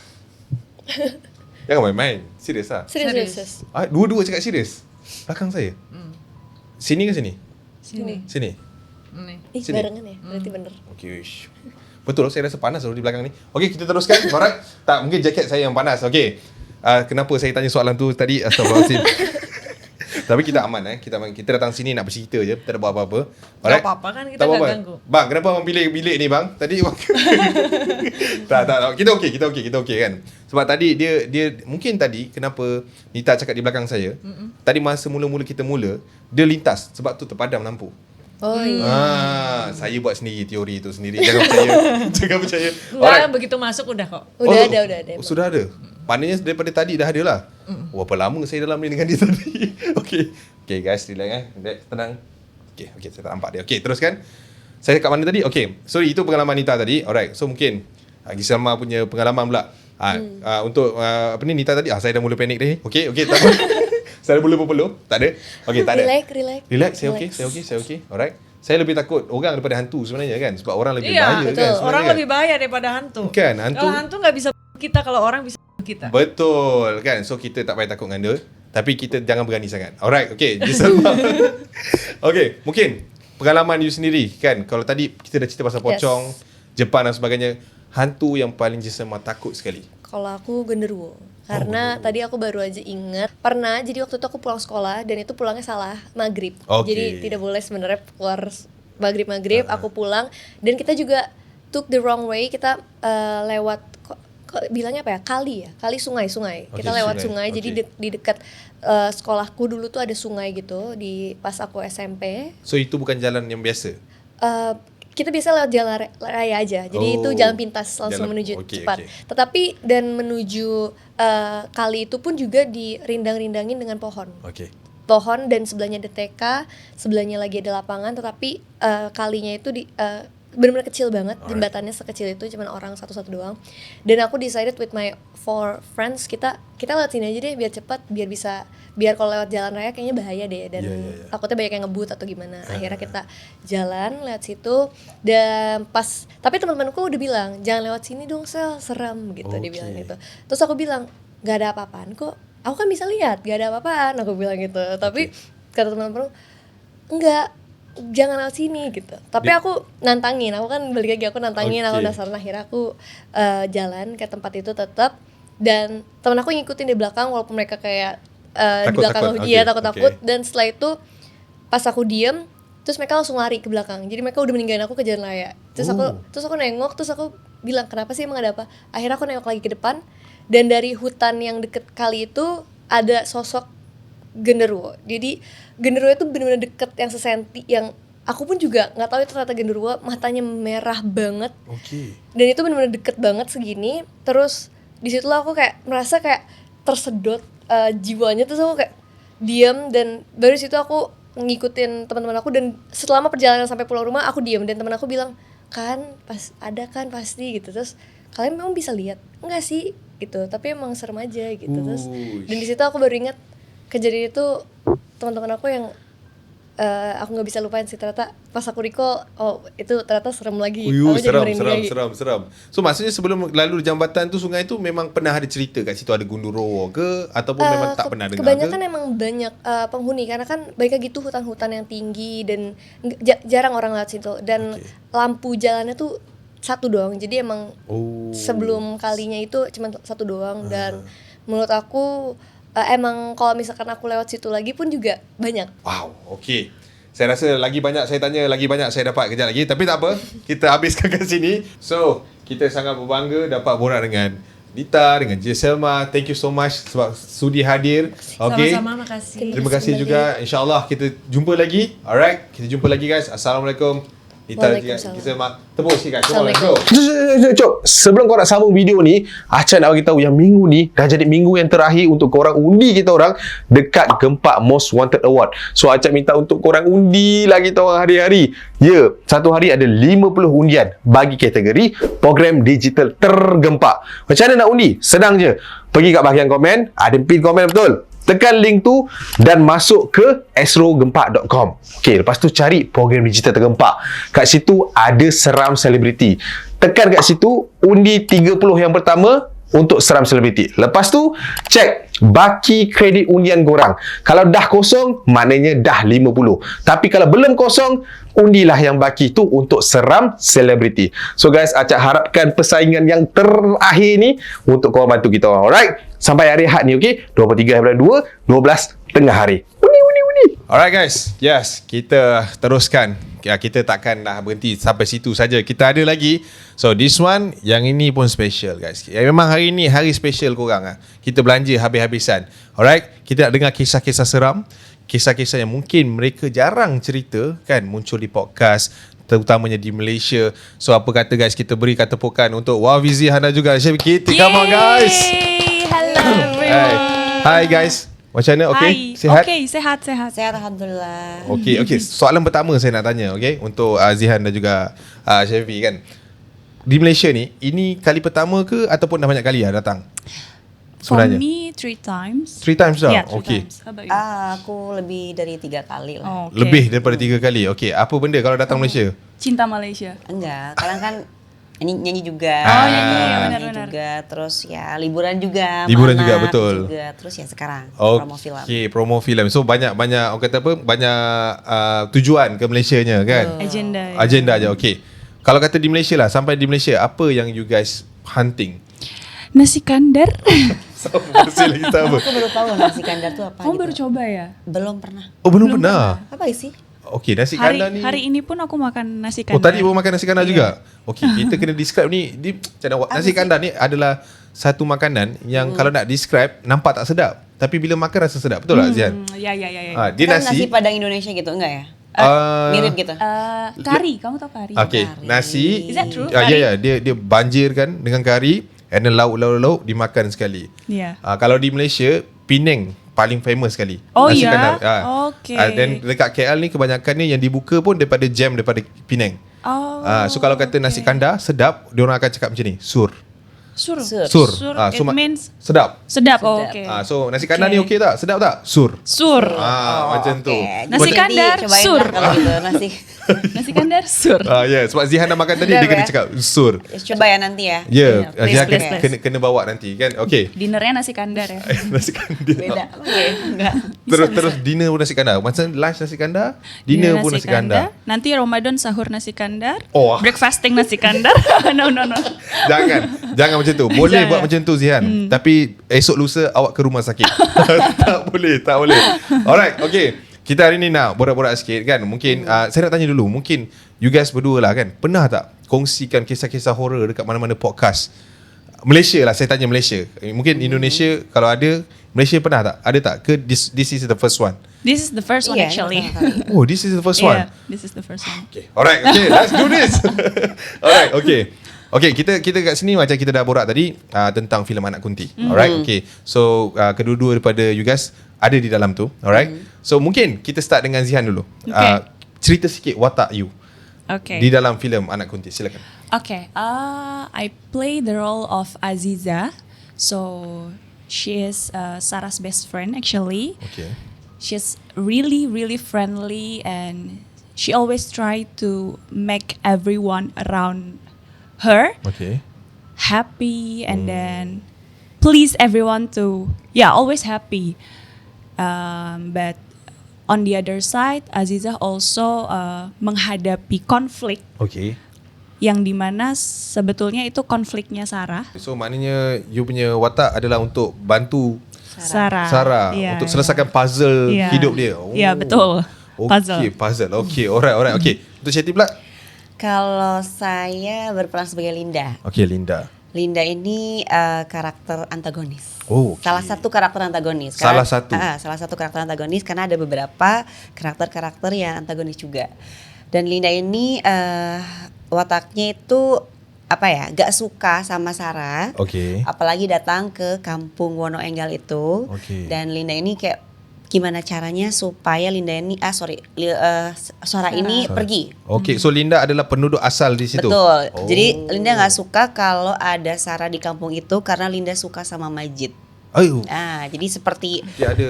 Jangan main-main. Serius lah. Serius. Dua-dua cakap serius. Belakang saya. Sini ke sini? Sini. Sini. Barengan ya. Berarti bener. Betul, saya rasa panas di belakang ni. Kita teruskan. Alright. Mungkin jaket saya yang panas. Kenapa saya tanya soalan tu tadi? Astagfirullahaladzim. Tapi kita aman kita datang sini nak bercerita je, tak ada buat apa-apa. Tak apa-apa kan, kita tak ganggu. Bang, kenapa abang pilih bilik ni bang? Tadi tak. Kita okey kan. Sebab tadi dia mungkin tadi kenapa Nita cakap di belakang saya. Tadi masa mula-mula kita dia lintas sebab tu terpadam lampu. Oh iya. Saya buat sendiri teori tu sendiri. Jangan percaya. Enggak, begitu masuk udah kok. Udah ada. Sudah ada. Maknanya daripada tadi dah ada lah. Berapa lama saya dalam ni dengan dia tadi. Okay guys, relax tenang. Okay, saya tak nampak dia. Okay, teruskan. Saya kat mana tadi? Okay, sorry, itu pengalaman Nita tadi. Alright, so mungkin Giselma punya pengalaman pula. Untuk Nita tadi, saya dah mula panik dah. Okay, tak apa. Saya dah mula berpeluh. Tak ada? Okay, tak ada. Relax, saya okay. Alright. Saya lebih takut orang daripada hantu sebenarnya kan. Sebab orang lebih bahaya betul. kan. Orang lebih bahaya daripada hantu. Kan, hantu. Kalau hantu nggak bisa kita, kalau orang bisa kita. Betul kan. So kita tak payah takut dengan dia, tapi kita jangan berani sangat. Alright, okay. Okay, mungkin pengalaman you sendiri kan. Kalau tadi kita dah cerita pasal pocong, Jepang dan sebagainya, hantu yang paling Giselma takut sekali. Kalau aku genderuwo. Karena tadi aku baru aja ingat pernah, jadi waktu itu aku pulang sekolah dan itu pulangnya salah maghrib. Jadi tidak boleh sebenarnya keluar maghrib. Aku pulang dan kita juga took the wrong way. Kita lewat bilangnya apa ya, kali sungai. Kita lewat sungai. Jadi di dekat sekolahku dulu tuh ada sungai gitu di pas aku SMP. So itu bukan jalan yang biasa? Kita biasa lewat jalan raya aja, jadi itu jalan pintas langsung menuju cepat. Tetapi dan menuju kali itu pun juga dirindang-rindangin dengan pohon. Pohon dan sebelahnya ada TK, sebelahnya lagi ada lapangan, tetapi kalinya itu benar-benar kecil banget, jembatannya sekecil itu, cuman orang satu-satu doang. Dan aku decided with my 4 friends, kita lewat sini aja deh biar cepat, biar kalau lewat jalan raya kayaknya bahaya deh, dan takutnya banyak yang ngebut atau gimana. Akhirnya kita jalan lewat situ, dan tapi teman-temanku udah bilang jangan lewat sini dong Sel, serem gitu. Dia bilang gitu. Terus aku bilang gak ada apa-apaan kok, aku kan bisa lihat, gak ada apa-apaan, aku bilang gitu. Tapi kata teman-temanku enggak, jangan lewat sini gitu. Tapi aku nantangin, aku nantangin, aku penasaran. Akhirnya aku jalan ke tempat itu tetap, dan teman aku ngikutin di belakang walaupun mereka kayak di belakang dia takut-takut. Dan setelah itu pas aku diem, terus mereka langsung lari ke belakang. Jadi mereka udah meninggalin aku ke jalan raya. Terus aku nengok, terus aku bilang kenapa sih, emang ada apa? Akhirnya aku nengok lagi ke depan, dan dari hutan yang deket kali itu ada sosok genderuwo. Jadi genderuwo itu benar-benar deket, yang sesenti, yang aku pun juga nggak tahu itu ternyata genderuwo. Matanya merah banget. Dan itu benar-benar deket banget segini. Terus di situ aku kayak merasa kayak tersedot jiwanya. Terus aku kayak diam, dan baru situ aku ngikutin teman-teman aku. Dan selama perjalanan sampai pulang rumah aku diam, dan teman aku bilang kan pasti gitu. Terus kalian memang bisa lihat? Enggak sih gitu, tapi emang serem aja gitu. Terus dan di situ aku baru ingat kejadian itu. Teman-teman aku yang aku nggak bisa lupain sih, ternyata pas aku recall, itu ternyata serem lagi. Seram. So maksudnya sebelum lalu jambatan tu, sungai tu memang pernah ada cerita kat situ ada genderuwo ke, ataupun memang tak pernah dengar? Kebanyakan emang banyak penghuni, karena kan baik gitu hutan-hutan yang tinggi dan jarang orang lewat situ, dan lampu jalannya tuh satu doang. Jadi emang sebelum kalinya itu cuma satu doang. Dan menurut aku emang kalau misalkan aku lewat situ lagi pun juga banyak. Wow, okay. Saya rasa lagi banyak saya tanya, lagi banyak saya dapat kejap lagi. Tapi tak apa, kita habiskan kat sini. So, kita sangat berbangga dapat borak dengan Nita, dengan Giselma. Thank you so much sebab sudi hadir. Okay. Sama-sama, makasih. Terima kasih juga. InsyaAllah kita jumpa lagi. Alright, kita jumpa lagi guys. Assalamualaikum. Nita, Giselma. Tepuk sikit guys. Assalamualaikum. Sebelum korang sambung video ni, Acah nak bagi tahu yang minggu ni dah jadi minggu yang terakhir untuk korang undi kita orang dekat Gempak Most Wanted Award. So Acah minta untuk korang undi lah kita orang hari-hari. Ya, satu hari ada 50 undian bagi kategori program digital tergempak. Macam mana nak undi? Senang je. Pergi kat bahagian komen, ada pin komen betul. Tekan link tu dan masuk ke astrogempak.com. Okey, lepas tu cari program digital tergempak. Kat situ ada seram selebriti. Tekan kat situ, undi 30 yang pertama untuk seram selebriti. Lepas tu, cek baki kredit undian korang. Kalau dah kosong, maknanya dah 50. Tapi kalau belum kosong, undilah yang baki tu untuk seram selebriti. So guys, Acak harapkan persaingan yang terakhir ni untuk korang bantu kita orang. Alright? Sampai hari Ahad ni, okey? 23 bulan 2, 12 tengah hari. Undi. Alright guys, yes, kita teruskan. Kita takkan dah berhenti sampai situ saja. Kita ada lagi. So this one, yang ini pun special guys. Memang hari ni hari special korang lah. Kita belanja habis-habisan. Alright, kita nak dengar kisah-kisah seram, kisah-kisah yang mungkin mereka jarang cerita kan, muncul di podcast, terutamanya di Malaysia. So apa kata guys, kita beri tepukan untuk Wavizi Hana juga. Kita come on guys. Hello everyone. Hi guys. Macam mana? Okay? Hai. Sihat? Okay, sehat. Sehat alhamdulillah. Okay. Soalan pertama saya nak tanya, okay, untuk Zihan dan juga Syafi kan. Di Malaysia ni, ini kali pertama ke ataupun dah banyak kali datang? For Sebenarnya? me, 3 times. 3 times dah? Yeah, 3 okay. times. How about you? Aku lebih dari 3 kali lah. Oh, okay. Lebih daripada 3 kali. Okay, apa benda kalau datang Malaysia? Cinta Malaysia. Enggak, kadang kan nyanyi juga. Oh, nyanyi, Nyanyi benar-benar. juga. Terus ya liburan juga. Liburan mana juga, betul. Juga. Terus ya sekarang promo film. Okay, promo filem. So banyak orang kata apa? Banyak tujuan ke Malaysianya kan? Agenda. Agenda je. Okay. Kalau kata di Malaysia lah, sampai di Malaysia, apa yang you guys hunting? Nasi kandar. So, lagi tak apa? Aku baru tahu nasi kandar tuh apa. Kamu gitu. baru coba ya? Belum pernah. Oh, belum pernah? Apa sih? Okay, nasi kandar ni. Hari ini pun aku makan nasi kandar. Oh, tadi baru makan nasi kandar juga? Okay, kita kena describe ni. Nasi kandar ni adalah satu makanan yang kalau nak describe, nampak tak sedap. Tapi bila makan rasa sedap. Betul tak, Zian? Ya. Dia Kan nasi. nasi Padang Indonesia gitu enggak ya? Mirip gitu. Kari, kamu tahu kari? Okay, Kari. Is nasi. that true? Ya, dia banjirkan dengan kari. And then lauk dimakan sekali. Ya. Kalau di Malaysia, Penang paling famous sekali. Oh, nasi ya? kandar. Okay. Dan dekat KL ni kebanyakannya yang dibuka pun daripada jam daripada Penang. Oh. So kalau kata nasi kandar sedap, diorang akan cakap macam ni, sur. Sur. Sur. It means sedap. sedap. Oh, okay. So nasi kandar ni okey tak? Sedap tak? Sur. Sur. Macam tu. Nasi kandar, Cobain sur. lah kalau gitu nasi. Nasi kandar, sur. Sebab Zihan dah makan tadi, Sedap dia kena ya? cakap sur. Coba ya nanti ya. Ya, Zihan please. kena bawa nanti kan. Okey. Dinnernya nasi kandar ya. Nasi kandar. Beda. Oke, enggak. Terus dinner pun nasi kandar. Macam lunch nasi kandar, dinner pun nasi kandar. Nanti Ramadan sahur nasi kandar. Oh. Breakfasting nasi kandar. No. Jangan macam tu. Boleh Jangan. buat macam tu Zihan. Tapi esok lusa awak ke rumah sakit. tak boleh. Alright, okay. Kita hari ni nak borak-borak sikit kan. Mungkin saya nak tanya dulu. Mungkin you guys berdua lah kan, pernah tak kongsikan kisah-kisah horror dekat mana-mana podcast? Malaysia lah, saya tanya Malaysia. Mungkin Indonesia kalau ada. Malaysia pernah tak? Ada tak? Ke this is the first one? This is the first one Iya, actually. Oh, this is the first one? Yeah, this is the first one. Okay. Alright, okay, let's do this. Alright, okay. Okay, kita kat sini macam kita dah borak tadi tentang filem Anak Kunti. Alright, okay. So, kedua-dua daripada you guys ada di dalam tu. Alright. So, mungkin kita start dengan Zihan dulu. Okay. Cerita sikit watak you Okay. di dalam filem Anak Kunti. Silakan. Okay. I play the role of Aziza. So she is Sarah's best friend actually. Okay. She's really, really friendly and she always try to make everyone around her Okay. happy and then please everyone to always happy. But on the other side, Aziza also menghadapi konflik Okay. yang dimana sebetulnya itu konfliknya Sarah. So, maknanya you punya watak adalah untuk bantu Sarah Iya, untuk selesaikan puzzle iya. hidup dia. Iya, betul. Okay, puzzle. Okay, alright. Okay. Untuk Syati pula? Kalau saya berperan sebagai Linda. Okay, Linda. Linda ini karakter antagonis. Oh, okay. Salah satu karakter antagonis. Salah satu? Salah satu karakter antagonis karena ada beberapa karakter-karakter yang antagonis juga. Dan Linda ini wataknya itu gak suka sama Sarah. Okay. Apalagi datang ke kampung Wono Enggal itu. Okay. Dan Linda ini kayak gimana caranya supaya Linda ini Sarah ini pergi. Okay, so Linda adalah penduduk asal di situ. Betul. Oh. Jadi Linda nggak suka kalau ada Sarah di kampung itu karena Linda suka sama Majid. Ayo. Jadi seperti Dia ada.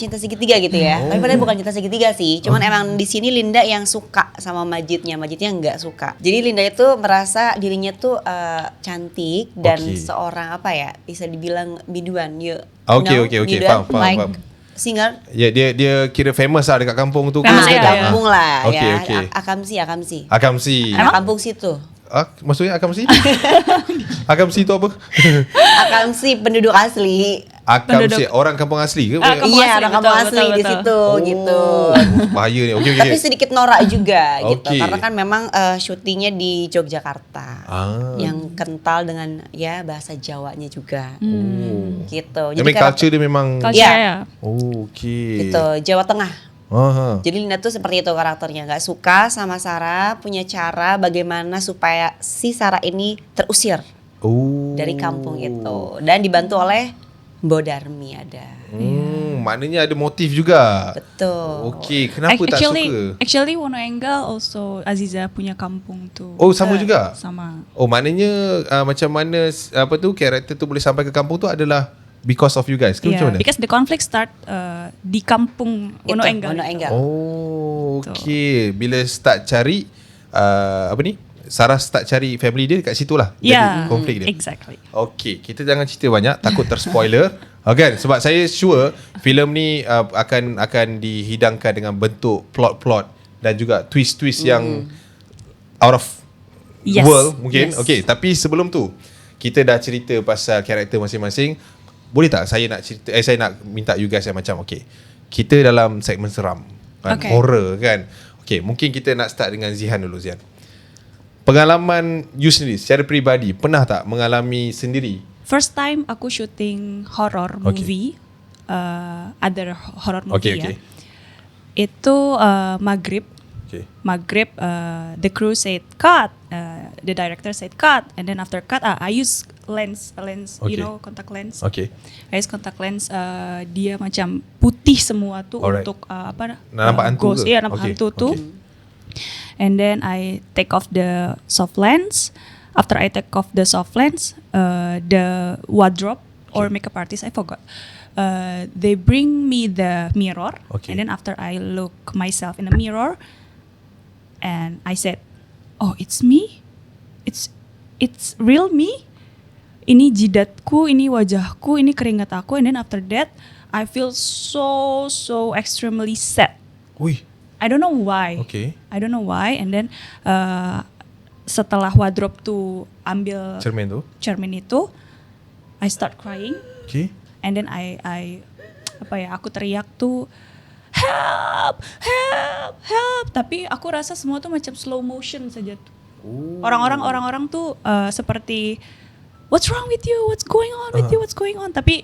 cinta segitiga gitu ya. Tapi padahal bukan cinta segitiga sih. Cuman emang di sini Linda yang suka sama Majidnya nggak suka. Jadi Linda itu merasa dirinya tuh cantik dan seorang bisa dibilang biduan. Okay. Biduan, Faham. Singer. Ya, dia kira famous lah dekat kampung tu. Famous, ya. Kampung lah Okay. Akamsi. Akamsi. Anak kampung situ. Maksudnya Akamsi? Akamsi itu apa? Akamsi penduduk asli. Akamsi orang kampung asli ke? Iya, orang kampung asli di situ gitu. Bahaya ni. Okay. Tapi sedikit norak juga gitu. Karena kan memang syutingnya di Yogyakarta. Yang kental dengan ya bahasa Jawanya juga. Gitu. Jadi culture dia memang ya. Okey. Gitu, Jawa Tengah. Jadi Linda tuh seperti itu karakternya, nggak suka sama Sarah, punya cara bagaimana supaya si Sarah ini terusir dari kampung itu, dan dibantu oleh Mbok Darmi ada. Maknanya ada motif juga. Betul. Okey, kenapa tak suka? Actually Wono Enggal also Aziza punya kampung tu. Oh, sama juga? Sama. Oh, maknanya macam mana karakter tu boleh sampai ke kampung tu adalah because of you guys ke macam mana? Because the conflict start di kampung Wono Enggal. Oh, okay. Bila start cari Sarah start cari family dia dekat situ lah. Jadi konflik dia. Exactly. Okay, kita jangan cerita banyak, takut terspoiler. Okay, sebab saya sure filem ni akan dihidangkan dengan bentuk plot dan juga twist-twist yang out of world mungkin. Okay, tapi sebelum tu kita dah cerita pasal karakter masing-masing. Boleh tak saya nak cerita saya nak minta you guys yang macam kita dalam segmen seram kan, horror kan. Mungkin kita nak start dengan Zihan dulu. Zihan, pengalaman you sendiri secara peribadi pernah tak mengalami sendiri? First time aku shooting horror movie, other horror movie ya. Itu maghrib. Maghrib, the crew said cut, the director said cut, and then after cut, I use lens, you know, contact lens. I use contact lens. Dia macam putih semua tu untuk nampak hantu ghost, nampak hantu tu. And then I take off the soft lens. After I take off the soft lens, the wardrobe or makeup artist, I forgot. They bring me the mirror, and then after I look myself in the mirror. And I said, "Oh, it's me. It's real me. Ini jidatku, ini wajahku, ini keringat aku." And then after that, I feel so extremely sad. I don't know why. I don't know why. And then setelah wardrobe tuh ambil cermin itu, I start crying. And then I aku teriak tuh, help. Tapi aku rasa semua tuh macam slow motion saja tuh. Orang-orang tuh seperti what's wrong with you? What's going on with you? What's going on? Tapi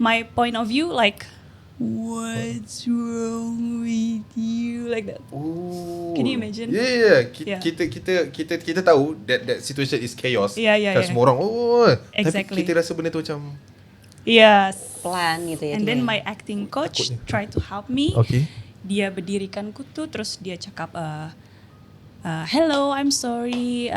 my point of view like what's wrong with you like that. Can you imagine? Kita tahu that situation is chaos. Kan semua orang exactly. Tapi kita rasa benda tu macam pelan gitu ya. And then my acting coach try to help me. Dia berdirikanku tuh, terus dia cakap, hello, I'm sorry,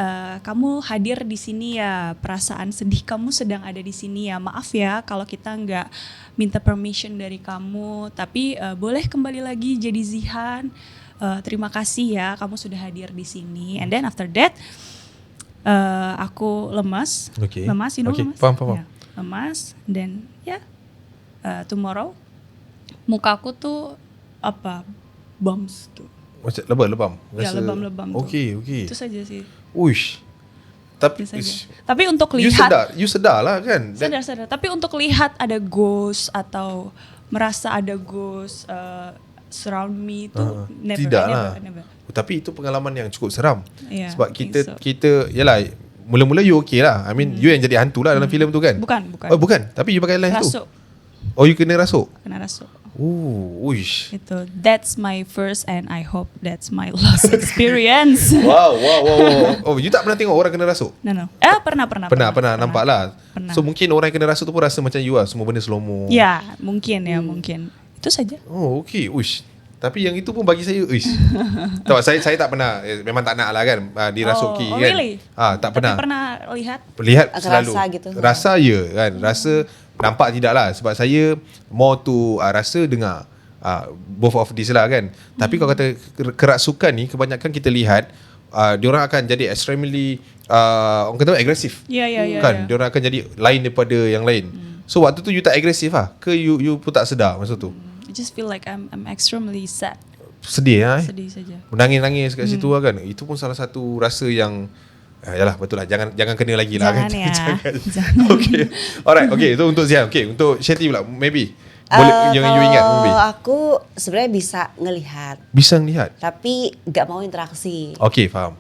kamu hadir di sini ya, perasaan sedih kamu sedang ada di sini ya. Maaf ya kalau kita nggak minta permission dari kamu, tapi boleh kembali lagi jadi Zihan. Terima kasih ya, kamu sudah hadir di sini. And then after that, aku lemas, lemas, you know, lemas. Paham. Lemas, dan tomorrow mukaku tuh bumps tuh. Macam lebam. Ya, lebam-lebam tuh. Okey. Itu saja sih. Uish. Tapi untuk lihat you sedar lah kan? Sadar. Tapi untuk lihat ada ghost atau merasa ada ghost surround me itu never. Tidak lah. Tapi itu pengalaman yang cukup seram. Sebab kita yalah, mula-mula you okay lah. I mean you yang jadi hantu lah dalam filem tu kan? Bukan. Oh bukan. Tapi you pakai lens tu. Oh, you kena rasuk. Uish. Itu that's my first and I hope that's my last experience. Wow. Oh, you tak pernah tengok orang kena rasuk? No. Pernah Nampak lah. So mungkin orang yang kena rasuk tu pun rasa macam you lah, semua benda slow-mo. Ya, mungkin. Itu saja. Oh, okay. Uish. Tapi yang itu pun bagi saya, tahu saya tak pernah, memang tak nak lah kan dirasuki kan. Really? Tak pernah. Tapi pernah lihat selalu. Rasa gitu. Rasa ya kan, rasa nampak tidak lah, sebab saya more to rasa dengar. Both of this lah kan. Tapi kalau kata kerasukan ni, kebanyakan kita lihat diorang akan jadi extremely orang kata agresif. Kan, diorang akan jadi lain daripada yang lain. So waktu tu you tak agresif lah ke you pun tak sedar masa tu? I just feel like I'm extremely sad. sedih ya. Sedih saja. Menangis-nangis kat situ kan. Itu pun salah satu rasa yang yalah betul lah, jangan kena lagi lah Jangan kan. ya. Jangan. Okay. Alright, okay, itu untuk Zian. Okay, untuk Shetty pula maybe. Boleh yang you ingat maybe. Aku sebenarnya bisa ngelihat. Bisa ngelihat. Tapi gak mau interaksi. Okay, faham.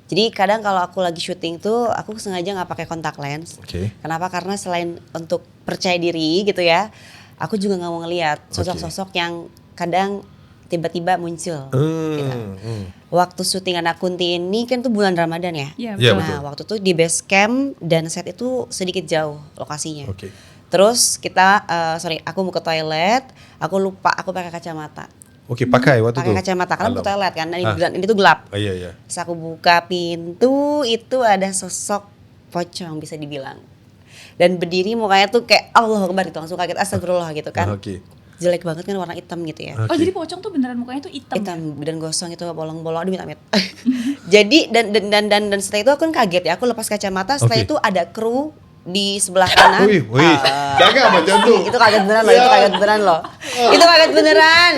Jadi kadang kalau aku lagi syuting tuh aku sengaja nggak pakai kontak lens. Okay. Kenapa? Karena selain untuk percaya diri gitu ya, aku juga nggak mau ngelihat sosok-sosok yang kadang tiba-tiba muncul. Gitu. Waktu syuting Anak Kunti ini kan tuh bulan Ramadan ya. Iya, betul. Nah waktu itu di base camp dan set itu sedikit jauh lokasinya. Okay. Terus kita, aku mau ke toilet, aku lupa aku pakai kacamata. Okay, pakai waktu Pakai tu. kacamata karena mau ke toilet kan, dan ini tuh gelap. Iya. Terus aku buka pintu, itu ada sosok pocong bisa dibilang. Dan berdiri mukanya tuh kayak Allah Akbar gitu, langsung kaget astagfirullah gitu kan. Okay. Jelek banget kan, warna hitam gitu ya. Oh jadi pocong tuh beneran mukanya tuh hitam. Hitam dan gosong itu bolong-bolong, aduh amit-amit. Jadi dan setelah itu aku kan kaget ya, aku lepas kacamata, setelah itu ada kru di sebelah kanan. Wih, jangan macam tu. Itu kaget beneran loh, itu kaget beneran loh. Itu kaget beneran.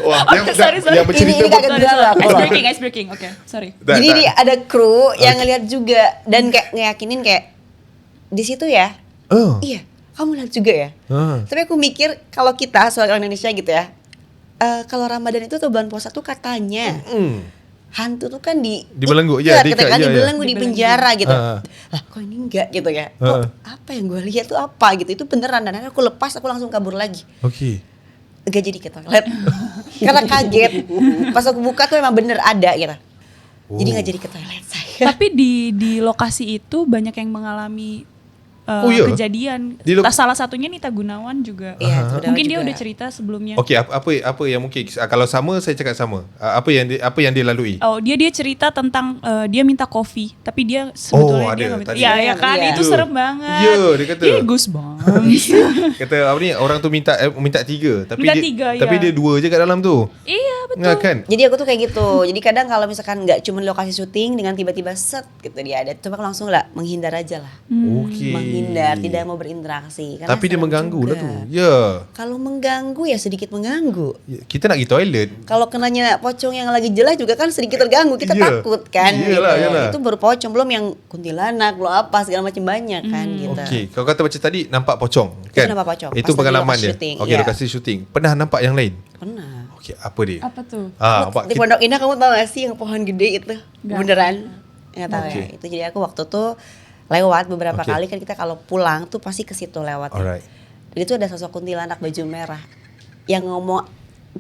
Wah, Sorry. yang bercerita Ini kaget beneran loh. Ice breaking. Oke, sorry. Jadi ada kru yang ngeliat juga dan kayak ngeyakinin kayak di situ ya. Iya, kamu lihat juga ya. Tapi aku mikir kalau kita sebagai orang Indonesia gitu ya, kalau Ramadan itu tuh bulan puasa tuh katanya hantu tuh kan dibelenggu ya, dibelenggu di penjara gitu. Lah kok ini enggak gitu ya? Kok apa yang gue lihat tuh apa gitu? Itu beneran, dan akhirnya aku lepas, aku langsung kabur lagi. Okay. Gak jadi ke toilet karena kaget. Pas aku buka tuh emang bener ada gitu. Jadi gak jadi ke toilet saya. Tapi di lokasi itu banyak yang mengalami kejadian. Salah satunya Nita Gunawan juga. Iya, mungkin dia juga udah cerita sebelumnya. Okay, apa yang mungkin kalau sama saya cakap sama. Apa yang dia lalui? Oh, dia cerita tentang dia minta kopi, tapi dia sebetulnya dia nggak minta. Iya kan, itu serem banget. Iya, dia kata. Goosebumps. Kata apa ni, orang tu minta 3, tapi minta dia 3, tapi dia 2 je kat dalam tu. Iya, betul. Nggak kan? Jadi aku tuh kayak gitu. Jadi kadang kalau misalkan nggak cuma lokasi syuting dengan tiba-tiba set gitu dia ada, coba langsung lah menghindar aja lah. Okay. Menghindar, tidak mau berinteraksi. Tapi dia mengganggu lah tu. Ya. Kalau mengganggu ya sedikit mengganggu. Kita nak pergi toilet. Kalau kenanya pocong yang lagi jelas juga kan sedikit terganggu, kita takut kan. Iyalah. Itu baru pocong, belum yang kuntilanak, belum apa segala macam banyak kan gitu. Okey, kau kata macam tadi nampak pocong kan? Itu nampak pocong. Itu Pas pengalaman lagi dia. lokasi syuting, Okey, ya. lokasi syuting. Pernah nampak yang lain? Pernah. Okey, apa dia? Apa tuh? Nampak Di Pondok Indah kamu tahu gak sih yang pohon gede itu? Beneran? Nggak tahu ya. Itu jadi aku waktu tuh lewat beberapa kali kan, kita kalau pulang tuh pasti ke situ lewat. Alright. Jadi itu ada sosok kuntilanak baju merah yang ngomong,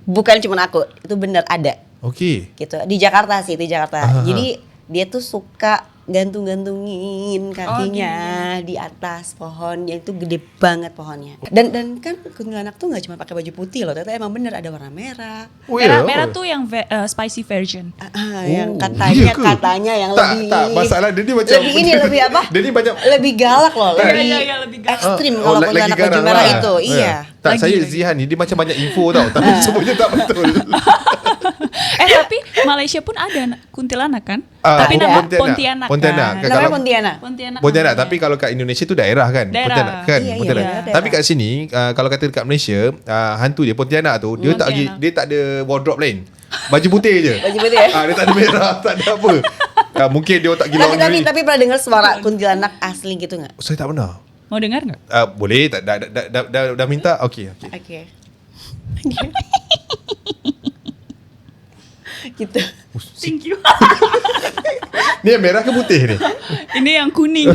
bukan cuma aku, itu bener ada. Okey. Gitu. Di Jakarta sih, di Jakarta. Jadi dia tuh suka gantung-gantungin kakinya di atas pohon yang itu gede banget pohonnya. Dan kan kuntilanak tuh nggak cuma pakai baju putih loh, ternyata emang bener ada warna merah. Merah tuh yang spicy version. Yang katanya yang lebih masalah dia ni macam lebih apa? Dia ni banyak lebih galak loh, lebih lebih galak. ekstrim kalau kuntilanak baju merah itu. Iya. Tak, saya Zihan ni dia macam banyak info tau, tapi semuanya tak betul. Tapi Malaysia pun ada kuntilanak kan? Tapi nama Pontianak. Namanya Pontianak. Tapi kalau kat Indonesia tu daerah kan? Pontianak kan? Iya, Pontianak. daerah. Tapi kat sini kalau kata dekat Malaysia, hantu dia Pontianak tu, dia tak ada wardrobe lain. Baju putih je. Baju putih ya? Dia tak ada merah, tak ada apa. Mungkin dia tak gila laundry. Tapi pernah dengar suara kuntilanak asli gitu enggak? Saya tak pernah. Mau dengar nggak? Boleh, dah minta. Okey. Oke. Gitu. Thank you. Ni yang merah ke putih ni? Ini yang kuning.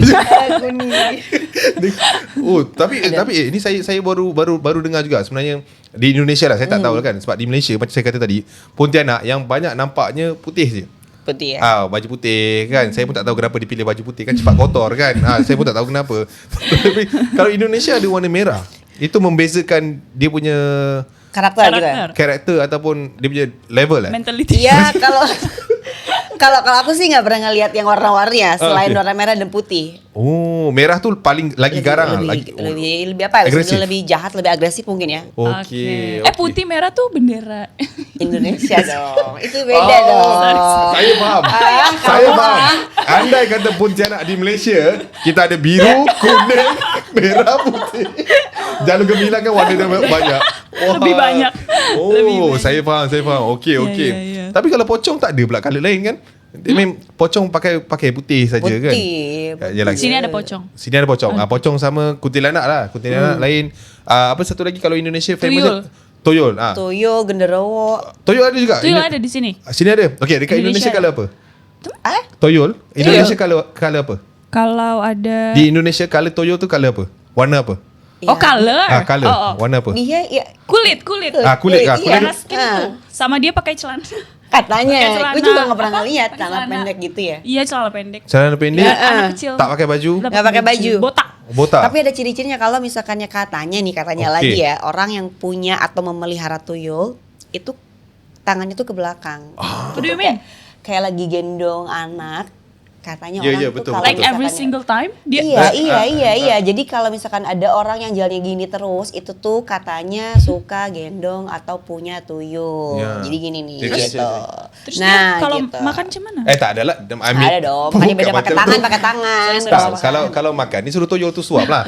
Tapi ini saya baru dengar juga sebenarnya di Indonesia lah. Saya tak tahu lah kan, sebab di Malaysia macam saya kata tadi, Pontianak yang banyak nampaknya putih je. Putih ya. Baju putih kan. Saya pun tak tahu kenapa dia pilih baju putih kan, cepat kotor kan. Saya pun tak tahu kenapa. Tapi kalau Indonesia ada warna merah, itu membezakan dia punya karakter ataupun dia punya level lah. Mentality. Iya, kalau aku sih nggak pernah ngelihat yang warna-warni ya, selain warna merah dan putih. Merah tu paling lagi garang, lebih apa? Agresif. Lebih jahat, lebih agresif mungkin ya. Okey. Putih merah tuh bendera Indonesia dong. Itu beda dong. Saya faham. Saya faham. Andai kata Pontianak di Malaysia, kita ada biru, kuning, merah, putih. Jalur Gemilang kan warna dia banyak. Lebih banyak. Saya faham. Okey. Tapi kalau pocong tak ada pula colour lain kan? Memang pocong pakai putih saja kan? Yalah, sini ada pocong. Pocong sama kuntilanak lah. Kuntilanak lain. Apa satu lagi kalau Indonesia famous? Toyol. Toyol, genderuwo. Toyol ada juga. Toyol ada di sini. Sini ada. Okey, dekat Indonesia colour apa? Toyol. Indonesia colour apa? Kalau ada Di Indonesia colour toyol tu colour apa? Warna apa? color. Colour. Warna apa? Dia Kulit. Kulit. Warna skin tuh. Sama dia pakai celana. katanya. Gue juga gak pernah ngeliat celana pendek gitu ya. Iya, celana pendek. Celana pendek. Anak kecil. Tak pakai baju. Gak pakai baju. Botak. Tapi ada ciri-cirinya kalau misalkannya katanya lagi ya, orang yang punya atau memelihara tuyul itu tangannya tuh ke belakang. What do you mean? Kayak lagi gendong anak. Katanya Iya, orang tuh betul, kalau Like betul. every misalkannya- single time dia Iya. Jadi kalau misalkan ada orang yang jalannya gini terus, itu tuh katanya suka gendong atau punya tuyul. Ya. Jadi gini nih Terus- gitu. Terus dia kalau gitu. makan macam mana? Tak ada lah. Ada dong, makanya beda pakai tangan. Kalau makan ni suruh toyol tu suap lah.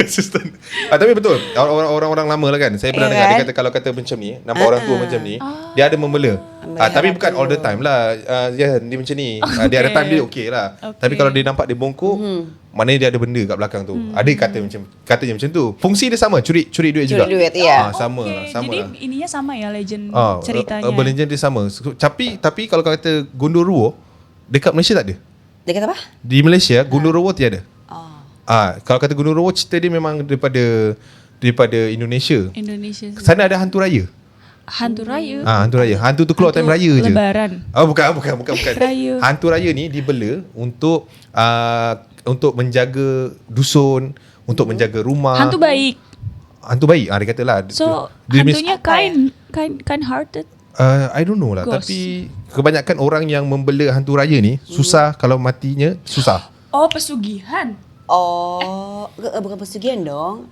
Asisten. Tapi betul. Orang-orang lama lah kan. Saya pernah dengar dia kata kalau kata macam ni, nampak orang tua macam ni, dia ada membela. Tapi bukan all the time lah. Dia macam ni. Dia ada time dia okey lah. Tapi kalau dia nampak dia bongkok, maknanya dia ada benda kat belakang tu. Ada katanya macam tu. Fungsi dia sama, curi duit juga. Curi duit, iya. Sama lah. Jadi ininya sama ya legend Ah, ceritanya. Urban Legend dia sama. Tapi kalau kata Gondoruo dekat Malaysia tak ada. Dia kata apa? Di Malaysia Gondoruo tiada. Oh. Kalau kata Gondoruo cerita dia memang daripada Indonesia. Indonesia. Sana ada hantu raya. Hantu raya. Hantu raya. Hantu tu keluar time raya je. Lebaran. Bukan. Raya. Hantu raya ni dibela untuk menjaga dusun, untuk menjaga rumah. Hantu baik. Hantu baik. Dia kata lah. So dia hantunya kind hearted. I don't know lah. Ghost. Tapi kebanyakan orang yang membela hantu raya ni susah kalau matinya susah. Oh, pesugihan. Oh, bukan pesugihan dong.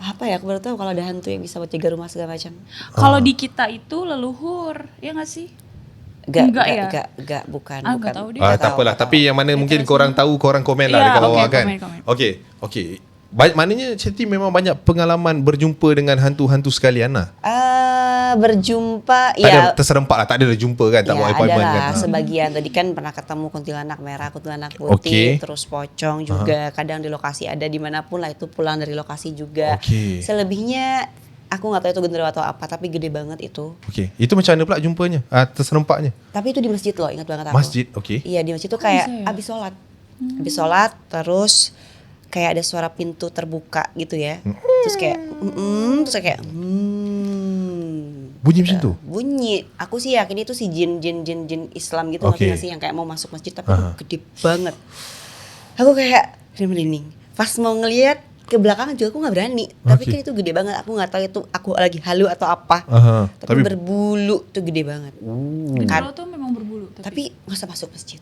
Apa ya, aku baru tahu kalau ada hantu yang bisa buat jaga rumah segala macam. Kalau di kita itu leluhur, ya nggak sih? Enggak, bukan. Nggak tahu deh. Tak apalah. Tapi yang mana mungkin korang tahu, korang komen lah Ya, dekat bawah kan. komen. Okey. Maknanya Siti memang banyak pengalaman berjumpa dengan hantu-hantu sekalian lah. Berjumpa Tak ada terserempak lah. Tak ada jumpa kan. Tak ya, buat appointment adalah kan. sebagian. Tadi kan pernah ketemu kuntilanak merah, kuntilanak putih, terus pocong juga. Kadang di lokasi ada dimanapun lah, itu pulang dari lokasi juga. Selebihnya aku nggak tahu itu genderuwo atau apa, tapi gede banget itu. Itu macam mana pula jumpanya? Terserempaknya? Tapi itu di masjid loh, ingat banget aku. Masjid, Iya, di masjid tuh kayak abis sholat. Abis sholat terus kayak ada suara pintu terbuka gitu ya. Terus kayak bunyi macam tu? Bunyi. Aku sih yakin itu si jin Islam gitu, ngerti nggak sih, yang kayak mau masuk masjid tapi itu gede banget. Aku kayak merinding. Pas mau ngelihat ke belakang juga aku nggak berani. Tapi kan itu gede banget. Aku nggak tahu itu aku lagi halu atau apa. Tapi berbulu tuh gede banget. Genderuwo tuh memang berbulu. Tapi nggak usah masuk masjid.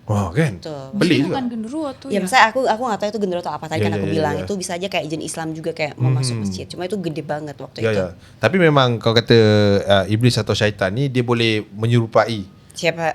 Wah kan, Beli juga. bukan genderuwo tuh Ya, ya. misalnya aku nggak tahu itu genderuwo atau apa. Tadi kan aku bilang ya. itu bisa aja kayak jin Islam juga kayak mau masuk masjid. Cuma itu gede banget waktu itu. Tapi memang kalau kata iblis atau syaitan ni dia boleh menyerupai Siapa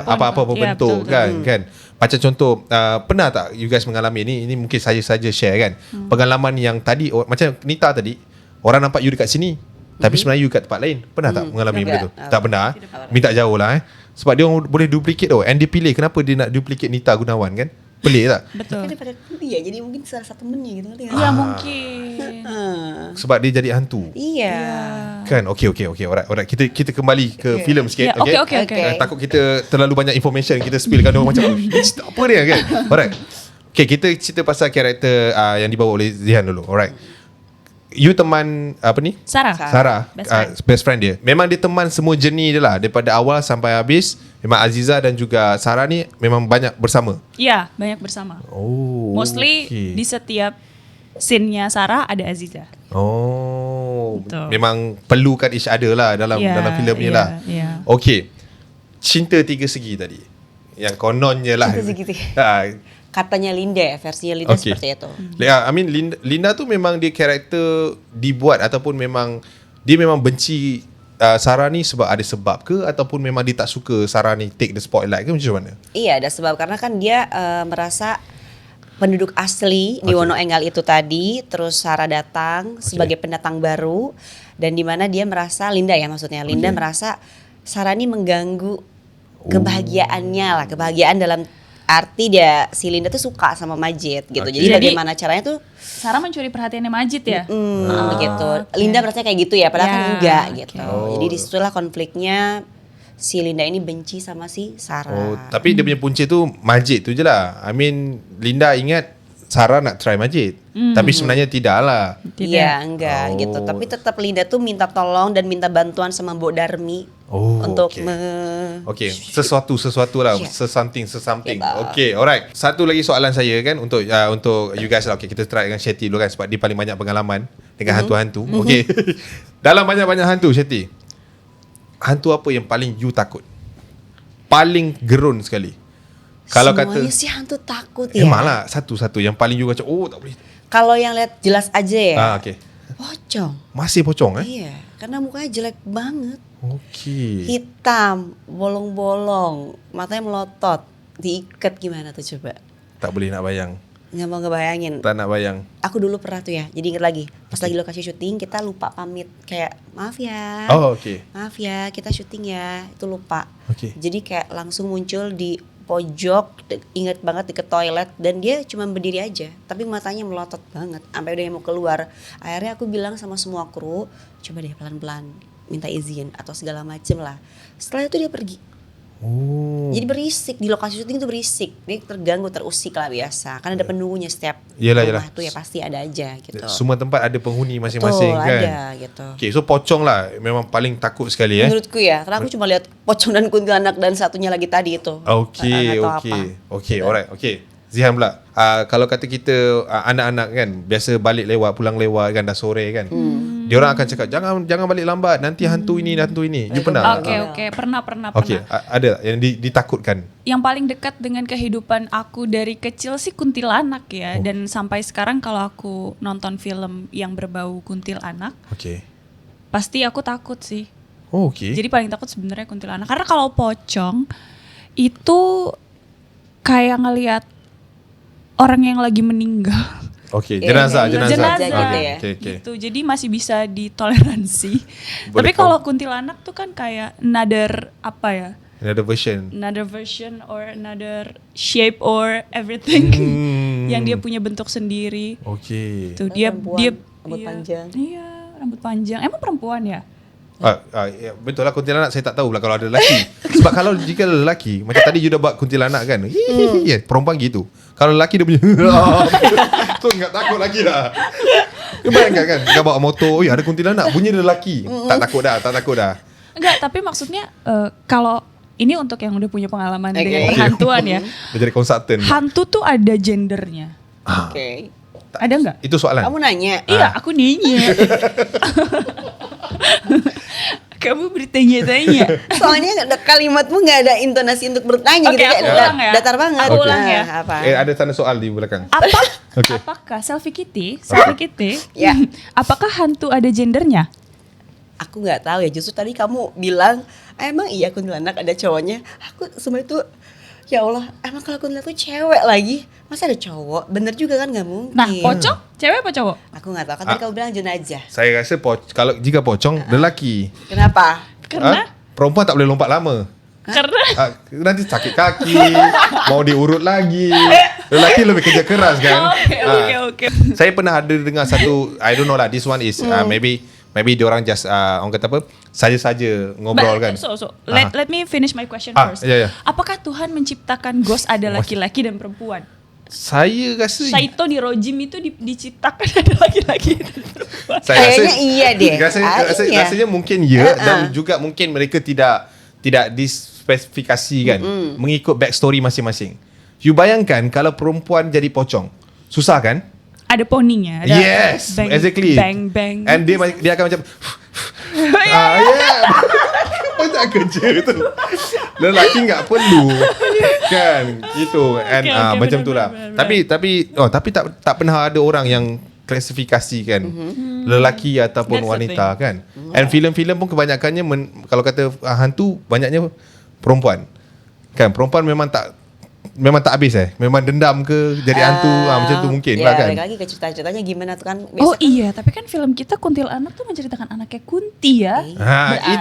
apa-apa bentuk betul. kan. Macam contoh pernah tak you guys mengalami ini mungkin saya saja share kan. Pengalaman yang tadi macam Nita tadi, orang nampak you dekat sini tapi sebenarnya you kat tempat lain. Pernah tak mengalami benda tu? Tak pernah. Minta jauh lah sebab dia orang boleh duplicate tau. And dia pilih kenapa dia nak duplicate Nita Gunawan kan. Pelik tak? Betul. Kan daripada dia jadi mungkin salah satu temennya gitu ngerti nggak? Iya mungkin. Sebab dia jadi hantu. Iya. Kan? Okey. Alright. Kita kembali ke filem sikit. Yeah, Okay? okay. Takut kita terlalu banyak information kita spill kan orang macam cerita apa dia kan. Alright. Okay, kita cerita pasal karakter yang dibawa oleh Zihan dulu. Alright. You teman apa ni? Sarah. Best friend dia. Memang dia teman semua journey dia lah. Daripada awal sampai habis. Memang Aziza dan juga Sarah ni memang banyak bersama. Iya, banyak bersama. Oh. Mostly di setiap scene-nya Sarah ada Aziza. Oh. Betul. Memang perlukan each other lah dalam filem ni lah. Yeah. Okay. Cinta tiga segi tadi. Yang kononnya lah. Cinta segitiga. Katanya Linda ya, versinya Linda seperti itu. I mean Linda tu memang dia karakter dibuat ataupun memang dia memang benci Sarah ni sebab ada sebab ke ataupun memang dia tak suka Sarah ni take the spotlight ke macam mana? Iya, ada sebab karena kan dia merasa penduduk asli di Wonoenggal itu tadi, terus Sarah datang sebagai pendatang baru, dan di mana dia merasa, Linda ya maksudnya, Linda merasa Sarah ini mengganggu kebahagiaannya lah, kebahagiaan dalam arti dia, si Linda tuh suka sama Majid gitu. Jadi bagaimana caranya tuh Sarah mencuri perhatiannya Majid ya? Gitu. Linda merasa kayak gitu ya, padahal kan enggak gitu. Jadi disitulah konfliknya, si Linda ini benci sama si Sarah. Tapi dia punya punca tu Majid tu je lah. I mean, Linda ingat Sarah nak try Majid. Tapi sebenarnya tidak lah. Iya, enggak gitu. Tapi tetap Linda tuh minta tolong dan minta bantuan sama Mbok Darmi untuk sesuatu lah, sesamething. Okay, alright. Satu lagi soalan saya kan untuk you guys lah. Okay, kita try dengan Shetty dulu kan sebab dia paling banyak pengalaman dengan hantu-hantu. Okay. Dalam banyak-banyak hantu, Shetty, hantu apa yang paling you takut? Paling gerun sekali. Kalau semuanya kata sih hantu takut ya. Malah satu-satu yang paling you macam tak boleh. Kalau yang lihat jelas aja ya. Okay. Pocong. Masih pocong Iya, karena mukanya jelek banget. Okay. Hitam, bolong-bolong, matanya melotot, diikat gimana tuh coba? Tak boleh nak bayang. Nggak mau ngebayangin. Tak nak bayang. Aku dulu pernah tuh ya, jadi inget lagi. Pas lagi lokasi syuting kita lupa pamit, kayak maaf ya. Maaf ya, kita syuting ya, itu lupa. Jadi kayak langsung muncul di pojok, ingat banget deket toilet, dan dia cuma berdiri aja, tapi matanya melotot banget, sampai udah mau keluar. Akhirnya aku bilang sama semua kru, coba deh pelan-pelan minta izin atau segala macem lah. Setelah itu dia pergi. Jadi berisik, di lokasi syuting itu berisik, dia terganggu, terusik lah biasa, kan ada penunggunya setiap rumah tuh ya pasti ada aja gitu. Semua tempat ada penghuni masing-masing. Betul, kan ada gitu. Okay, so pocong lah memang paling takut sekali menurutku ya, karena aku cuma lihat pocong dan kuntilanak dan satunya lagi tadi itu. Okay, alright. Okay, Zihan pula. Kalau kata kita anak-anak kan biasa balik lewat, pulang lewat kan dah sore kan. Diorang akan cakap jangan balik lambat, nanti hantu ini. You pernah? Okay, pernah. Okay, ada yang ditakutkan. Yang paling dekat dengan kehidupan aku dari kecil sih kuntilanak ya. Dan sampai sekarang kalau aku nonton film yang berbau kuntilanak, pasti aku takut sih. Jadi paling takut sebenarnya kuntilanak. Karena kalau pocong itu kayak ngelihat orang yang lagi meninggal. Jenazah gitu ya. Gitu. Jadi masih bisa ditoleransi. Tapi kalau kuntilanak tuh kan kayak another version or another shape or everything. Yang dia punya bentuk sendiri. Tuh dia rambut panjang. Iya, rambut panjang. Emang perempuan ya? Ya, betul lah, kuntilanak saya tak tahu lah kalau ada lelaki. Sebab kalau jika lelaki, macam tadi you dah buat kuntilanak kan, perempuan gitu. Kalau lelaki dia punya tu enggak takut lagi lah. Kau bayangkan kan, kau bawa motor, ada kuntilanak, bunyi lelaki. Tak takut dah. Enggak, tapi maksudnya kalau ini untuk yang udah punya pengalaman dengan perhantuan ya. Udah jadi konsultan. Hantu tuh ada gendernya. Ada enggak? Itu soalan. Kamu nanya? Iya, aku nanya. Kamu bertanya-tanya. Soalnya kalimatmu nggak ada intonasi untuk bertanya gitu, kayak datar banget. Aku ulang ya. Ada tanda soal di belakang. Apakah selfie kitty? Ya. Apakah hantu ada gendernya? Aku nggak tahu ya. Justru tadi kamu bilang, emang iya kuntilanak ada cowoknya. Aku semua itu, ya Allah, emang kalau kuntilanak tuh cewek lagi, masa ada cowok? Bener juga kan, nggak mungkin. Nah, pocong cewek apa cowok? Aku nggak tahu. Kan tadi kamu bilang jenazah. Saya rasa kalau jika pocong lelaki. Kenapa? Karena perempuan tak boleh lompat lama. Karena nanti sakit kaki, mau diurut lagi. Lelaki lebih kerja keras kan. Oke. Saya pernah ada dengar satu, I don't know lah, this one is maybe diorang just orang kata apa, saja-saja ngobrol kan. Let me finish my question first. Yeah. Apakah Tuhan menciptakan ghost ada laki-laki dan perempuan? Saya rasa Saito di Rojim itu diciptakan ada laki-laki dan perempuan. Kayaknya iya deh. Rasanya mungkin ya, dan juga mungkin mereka tidak dispesifikasikan mengikut backstory masing-masing. You bayangkan kalau perempuan jadi pocong, susah kan? Ada poninya, ada bang, exactly. Bang. And dia akan macam banyak kerja tu. Lelaki enggak perlu kan gitu. And macam tu lah. Tapi tak pernah ada orang yang klasifikasikan lelaki ataupun wanita kan. And filem-filem pun kebanyakannya kalau kata hantu banyaknya perempuan. Kan perempuan memang tak memang tak habis memang dendam ke jadi hantu macam tu mungkin lah kan. Balik lagi ke cerita-ceritanya gimana tuh kan. Oh iya, tapi kan film kita Kuntilanak tuh menceritakan anaknya Kunti ya.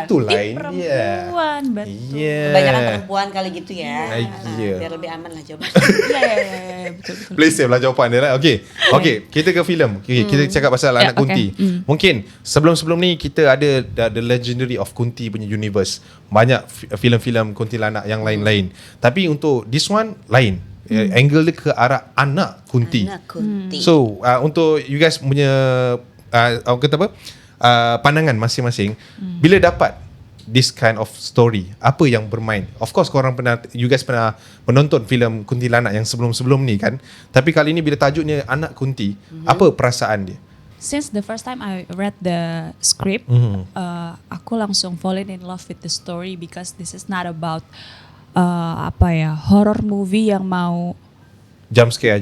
Itu lain dia. Perempuan, betul. Kebanyakan perempuan kali gitu ya. Biar lebih aman lah jawaban. Iya, betul. Play safe lah jawapan dia lah. Okay, kita ke filem. Kita cakap pasal anak Kunti. Mungkin sebelum ni kita ada The Legendary of Kunti punya universe. Banyak filem-filem kuntilanak yang lain-lain. Tapi untuk this one lain. Angle dia ke arah anak Kunti. So untuk you guys punya pandangan masing-masing, bila dapat this kind of story, apa yang bermain? Of course you guys pernah menonton filem kuntilanak yang sebelum-sebelum ni kan. Tapi kali ni bila tajuknya anak Kunti, apa perasaan dia? Since the first time I read the script, aku langsung fallen in love with the story because this is not about horror movie yang mau jump scare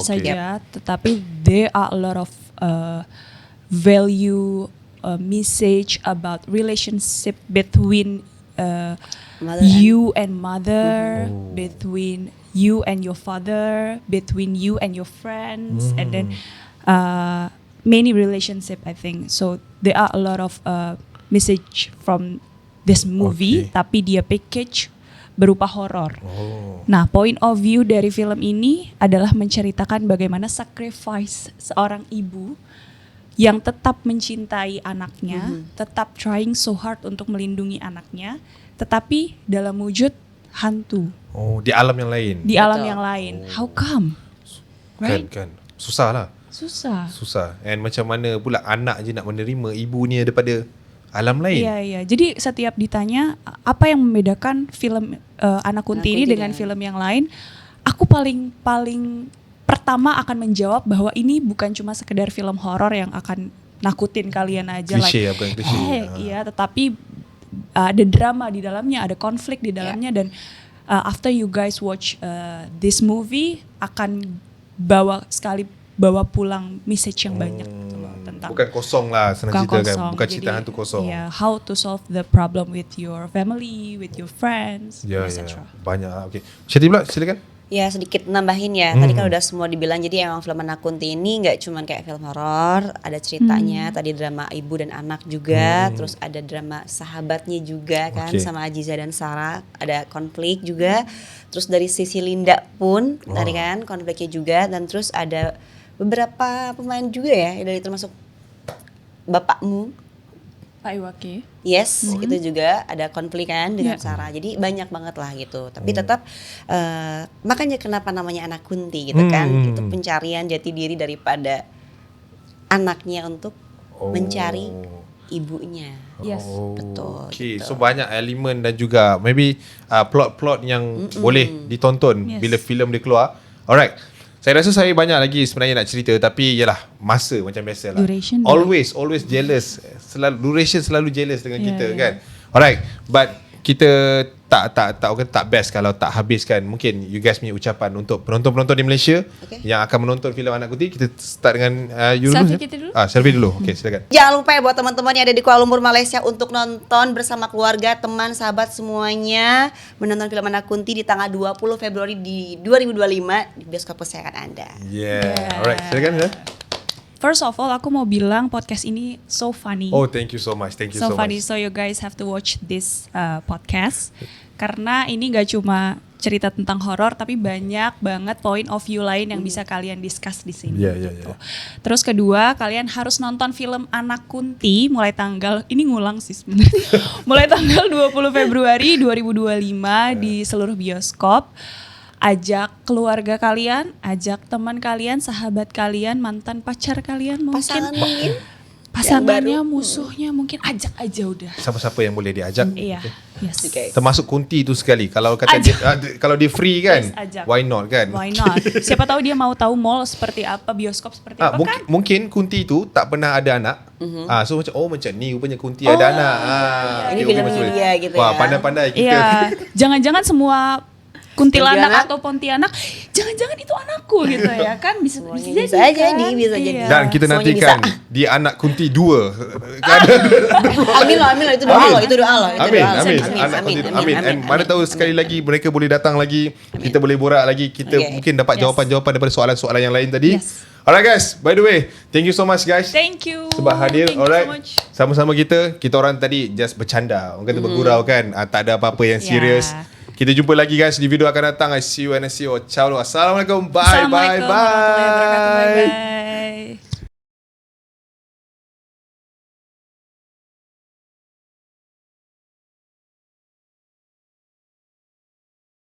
saja, tetapi there are a lot of value message about relationship between you and mother, between you and your father, between you and your friends, and then many relationship I think. So there are a lot of message from this movie, tapi dia package berupa horor. Nah, point of view dari film ini adalah menceritakan bagaimana sacrifice seorang ibu yang tetap mencintai anaknya, tetap trying so hard untuk melindungi anaknya, tetapi dalam wujud hantu. Di alam yang lain. Di alam yang lain. How come? Right? Kan. Susah lah. Susah. And macam mana pula anak je nak menerima ibunya daripada alam lain. Iya. Jadi setiap ditanya apa yang membedakan film Anak Kunti ini dengan film yang lain, aku paling pertama akan menjawab bahwa ini bukan cuma sekedar film horor yang akan nakutin kalian aja. Klise. Iya, tetapi ada drama di dalamnya, ada konflik di dalamnya, dan after you guys watch this movie akan bawa pulang message yang banyak gitu loh, tentang bukan kosong lah senang cerita kan, bukan cerita hantu kosong. How to solve the problem with your family, with your friends, etc. Banyak. Okay, Syati pula silakan. Ya sedikit nambahin ya, tadi kan udah semua dibilang. Jadi emang film Anak Kunti ini nggak cuma kayak film horor, ada ceritanya, tadi drama ibu dan anak juga, terus ada drama sahabatnya juga kan, sama Aziza dan Sarah, ada konflik juga. Terus dari sisi Linda pun tadi kan konfliknya juga, dan terus ada beberapa pemain juga ya, dari termasuk bapakmu Pak Iwake. Yes, itu juga ada konflik kan dengan Sarah. Jadi banyak banget lah gitu. Tapi tetap makanya kenapa namanya Anak Kunti gitu kan. Itu pencarian jati diri daripada anaknya untuk mencari ibunya. Yes, betul. Okay, gitu. so banyak elemen dan juga maybe plot-plot yang boleh ditonton bila filem dia keluar. Alright. Saya rasa saya banyak lagi sebenarnya nak cerita, tapi yalah masa macam biasa lah. Duration always jealous. Duration selalu jealous dengan kita kan. Alright, but kita tak best kalau tak habiskan. Mungkin you guys punya ucapan untuk penonton-penonton di Malaysia yang akan menonton filem Anak Kunti. Kita start dengan selfie kita dulu. Selfie dulu. Okay, silakan. Jangan lupa ya buat teman-teman yang ada di Kuala Lumpur Malaysia untuk nonton bersama keluarga, teman, sahabat semuanya, menonton film Anak Kunti di tanggal 20 Februari di 2025 di bioskop kesayangan Anda. Alright, silakan ya. First of all, aku mau bilang podcast ini so funny. Oh, thank you so much. Thank you so funny. much. So you guys have to watch this podcast. Karena ini gak cuma cerita tentang horor, tapi banyak banget point of view lain yang bisa kalian discuss di sini. Gitu. Terus kedua, kalian harus nonton film Anak Kunti mulai tanggal, ini ngulang sih sebenarnya. mulai tanggal 20 Februari 2025 di seluruh bioskop. Ajak keluarga kalian, ajak teman kalian, sahabat kalian, mantan pacar kalian mungkin. Pasangannya, musuhnya mungkin, ajak aja udah. Siapa-siapa yang boleh diajak. Iya. Yes. Termasuk Kunti itu sekali. Kalau kata dia, kalau dia free kan, why not kan? Why not? Siapa tahu dia mau tahu mall seperti apa, bioskop seperti apa kan? Mungkin Kunti itu tak pernah ada anak. So macam ni rupanya Kunti ada anak. Ini film dia gitu ya. Wah, pandai-pandai kita. Iya. Jangan-jangan semua kuntilanak atau pontianak, jangan-jangan itu anakku gitu ya kan, bisa jadi bisa jadi iya. Dan kita nantikan dia anak kunti 2. Amin loh, itu doa loh, itu doa loh. Amin. And mana tahu sekali lagi mereka boleh datang lagi, kita boleh borak lagi, kita mungkin dapat jawapan-jawapan daripada soalan-soalan yang lain tadi. Alright guys, by the way, thank you so much guys. Thank you. Sebab hadir. Thank Alright. you so much. Sama-sama kita orang tadi just bercanda. Orang kata bergurau kan. Tak ada apa-apa yang serius. Kita jumpa lagi guys di video akan datang. I see you and I see you. Ciao. Assalamualaikum. Bye. Assalamualaikum warahmatullahi wabarakatuh. Bye bye.